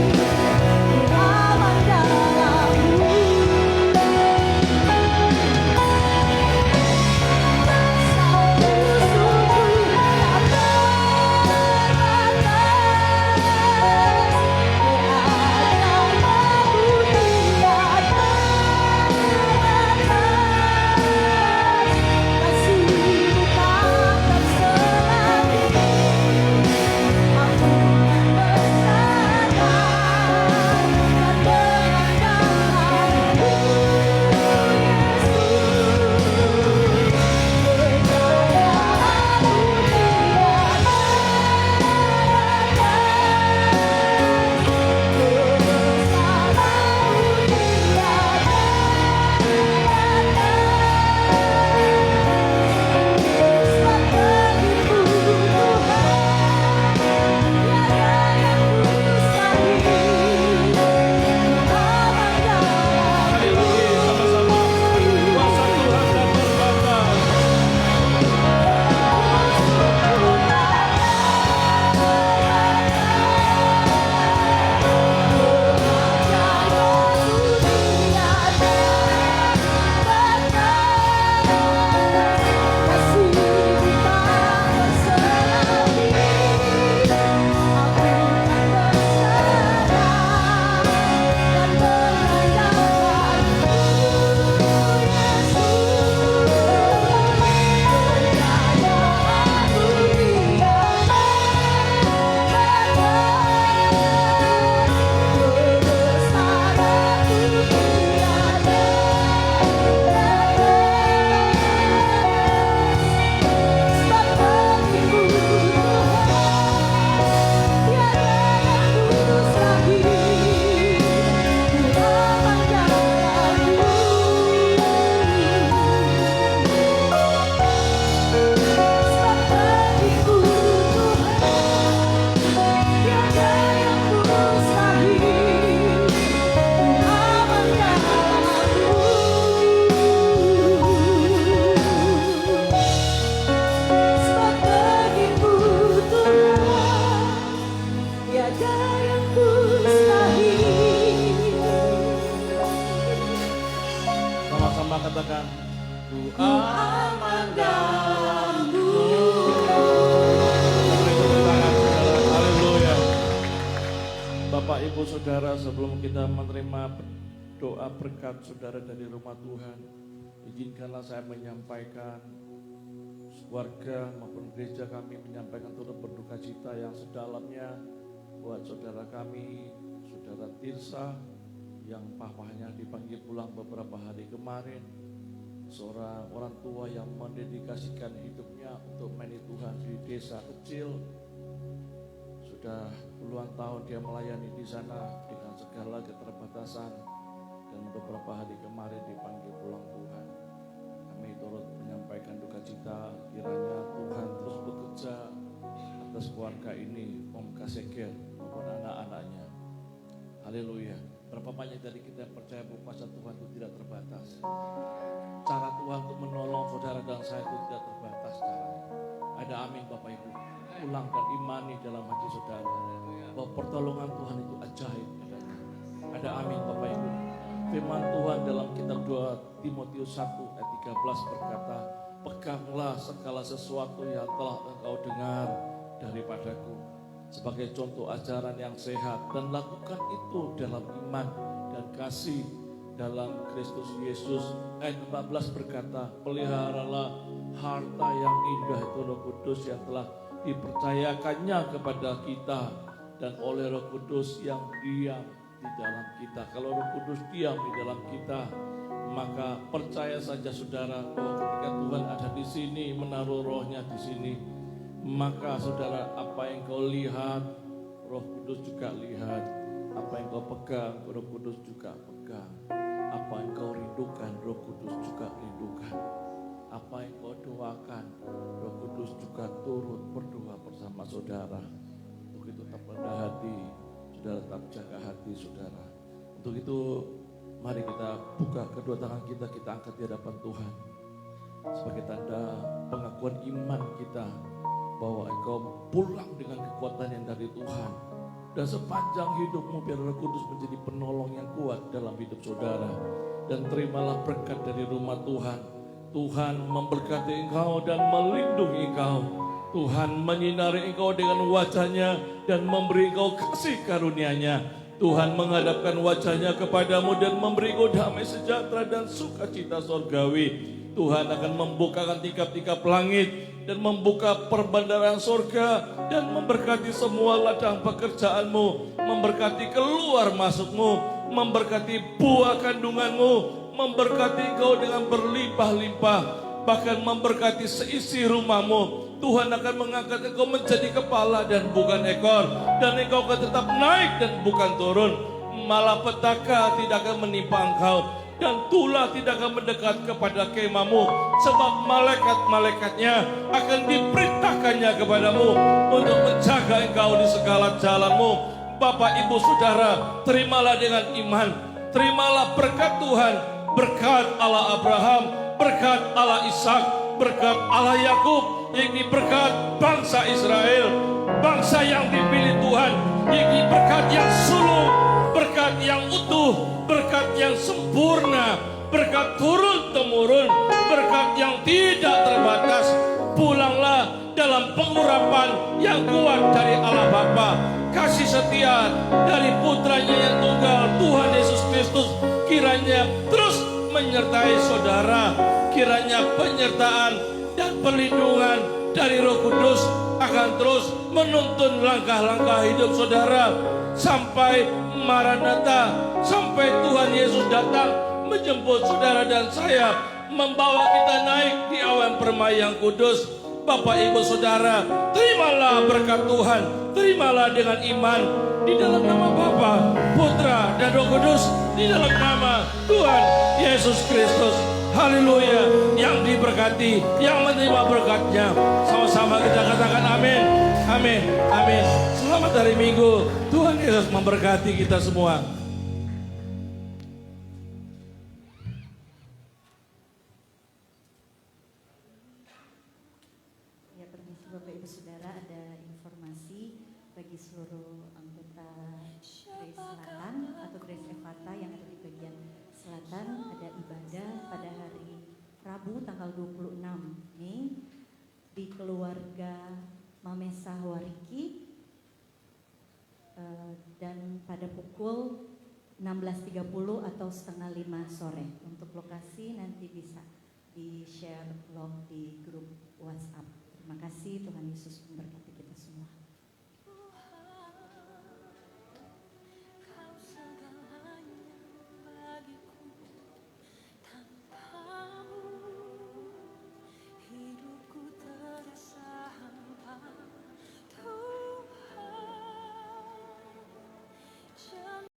ku aman dalam-Mu. Haleluya, sama-sama. Kuasa Tuhan tak terbatas. Sama-sama katakan, ku aman dalam-Mu. Beri tepuk tangan, saudara. Haleluya. Bapak Ibu Saudara, sebelum kita menerima doa berkat saudara dari rumah Tuhan, izinkanlah saya menyampaikan, warga maupun gereja kami menyampaikan turut berduka cita yang sedalamnya buat saudara kami, saudara Tirsa, yang papahnya dipanggil pulang beberapa hari kemarin. Seorang orang tua yang mendedikasikan hidupnya untuk melayani Tuhan di desa kecil. Sudah puluhan tahun dia melayani di sana dengan segala keterbatasan, dan beberapa hari kemarin dipanggil pulang Tuhan. Kami turut menyampaikan duka cita, kiranya Tuhan terus bekerja atas keluarga ini, Om Kasegel maupun anak-anaknya. Haleluya. Berapa banyak dari kita yang percaya bahwa kuasa Tuhan itu tidak terbatas. Cara Tuhan untuk menolong saudara dan saya itu tidak terbatas caranya. Ada amin Bapak Ibu. Ulang dan imani dalam hati saudara bahwa pertolongan Tuhan itu ajaib. Ada amin Bapak Ibu. Firman Tuhan dalam kitab 2 Timotius 1 ayat 13 berkata, Peganglah segala sesuatu yang telah engkau dengar daripadaku sebagai contoh ajaran yang sehat, dan lakukan itu dalam iman dan kasih dalam Kristus Yesus. Ayat 14 berkata, peliharalah harta yang indah itu Roh Kudus yang telah dipercayakannya kepada kita, dan oleh Roh Kudus yang diam di dalam kita. Kalau Roh Kudus diam di dalam kita, maka percaya saja saudara, bahwa ketika Tuhan ada di sini, menaruh rohnya di sini, maka saudara, apa yang kau lihat, Roh Kudus juga lihat. Apa yang kau pegang, Roh Kudus juga pegang. Apa yang kau rindukan, Roh Kudus juga rindukan. Apa yang kau doakan, Roh Kudus juga turut berdoa bersama saudara. Untuk itu tetap rendah hati, saudara, tetap jaga hati saudara. Untuk itu mari kita buka kedua tangan kita angkat di hadapan Tuhan sebagai tanda pengakuan iman kita bahwa engkau pulang dengan kekuatan yang dari Tuhan. Dan sepanjang hidupmu biar Roh Kudus menjadi penolong yang kuat dalam hidup saudara. Dan terimalah berkat dari rumah Tuhan. Tuhan memberkati engkau dan melindungi engkau. Tuhan menyinari engkau dengan wajahnya dan memberi engkau kasih karunia-Nya. Tuhan menghadapkan wajahnya kepadamu dan memberi engkau damai sejahtera dan sukacita surgawi. Tuhan akan membukakan tingkap-tingkap langit dan membuka perbendaharaan surga dan memberkati semua ladang pekerjaanmu, memberkati keluar masukmu, memberkati buah kandunganmu, memberkati engkau dengan berlimpah-limpah, bahkan memberkati seisi rumahmu. Tuhan akan mengangkat engkau menjadi kepala dan bukan ekor, dan engkau akan tetap naik dan bukan turun. Malapetaka tidak akan menimpa engkau, dan tulah tidak akan mendekat kepada kemahmu, sebab malaikat-malaikatnya akan diperintahkannya kepadamu untuk menjaga engkau di segala jalanmu. Bapak, Ibu, Saudara, terimalah dengan iman, terimalah berkat Tuhan, berkat Allah Abraham, berkat Allah Ishak, berkat Allah Yakub, ini berkat bangsa Israel, bangsa yang dipilih Tuhan, ini berkat yang sulung, berkat yang utuh, berkat yang sempurna, berkat turun-temurun, berkat yang tidak terbatas. Pulanglah dalam pengurapan yang kuat dari Allah Bapa, kasih setia dari putranya yang tunggal, Tuhan Yesus Kristus, kiranya terus menyertai saudara. Kiranya penyertaan dan perlindungan dari Roh Kudus akan terus menuntun langkah-langkah hidup saudara sampai Maranatha, sampai Tuhan Yesus datang menjemput saudara dan saya, membawa kita naik di awan permai yang kudus. Bapak, Ibu, Saudara, terimalah berkat Tuhan, terimalah dengan iman di dalam nama Bapa, Putra, dan Roh Kudus, di dalam nama Tuhan Yesus Kristus. Haleluya. Yang diberkati, yang menerima berkatnya, sama-sama kita katakan amin, amin, amin. Selamat hari Minggu. Tuhan Yesus memberkati kita semua. Ya, permisi Bapak Ibu Saudara, ada informasi bagi seluruh anggota Grace Selatan atau Grace Evata yang ada di bagian selatan, ada ibadah pada hari Rabu tanggal 26 Mei di keluarga Mamesa Wariki, dan pada pukul 16.30 atau setengah 5 sore. Untuk lokasi nanti bisa di-share log di grup WhatsApp. Terima kasih, Tuhan Yesus memberkati.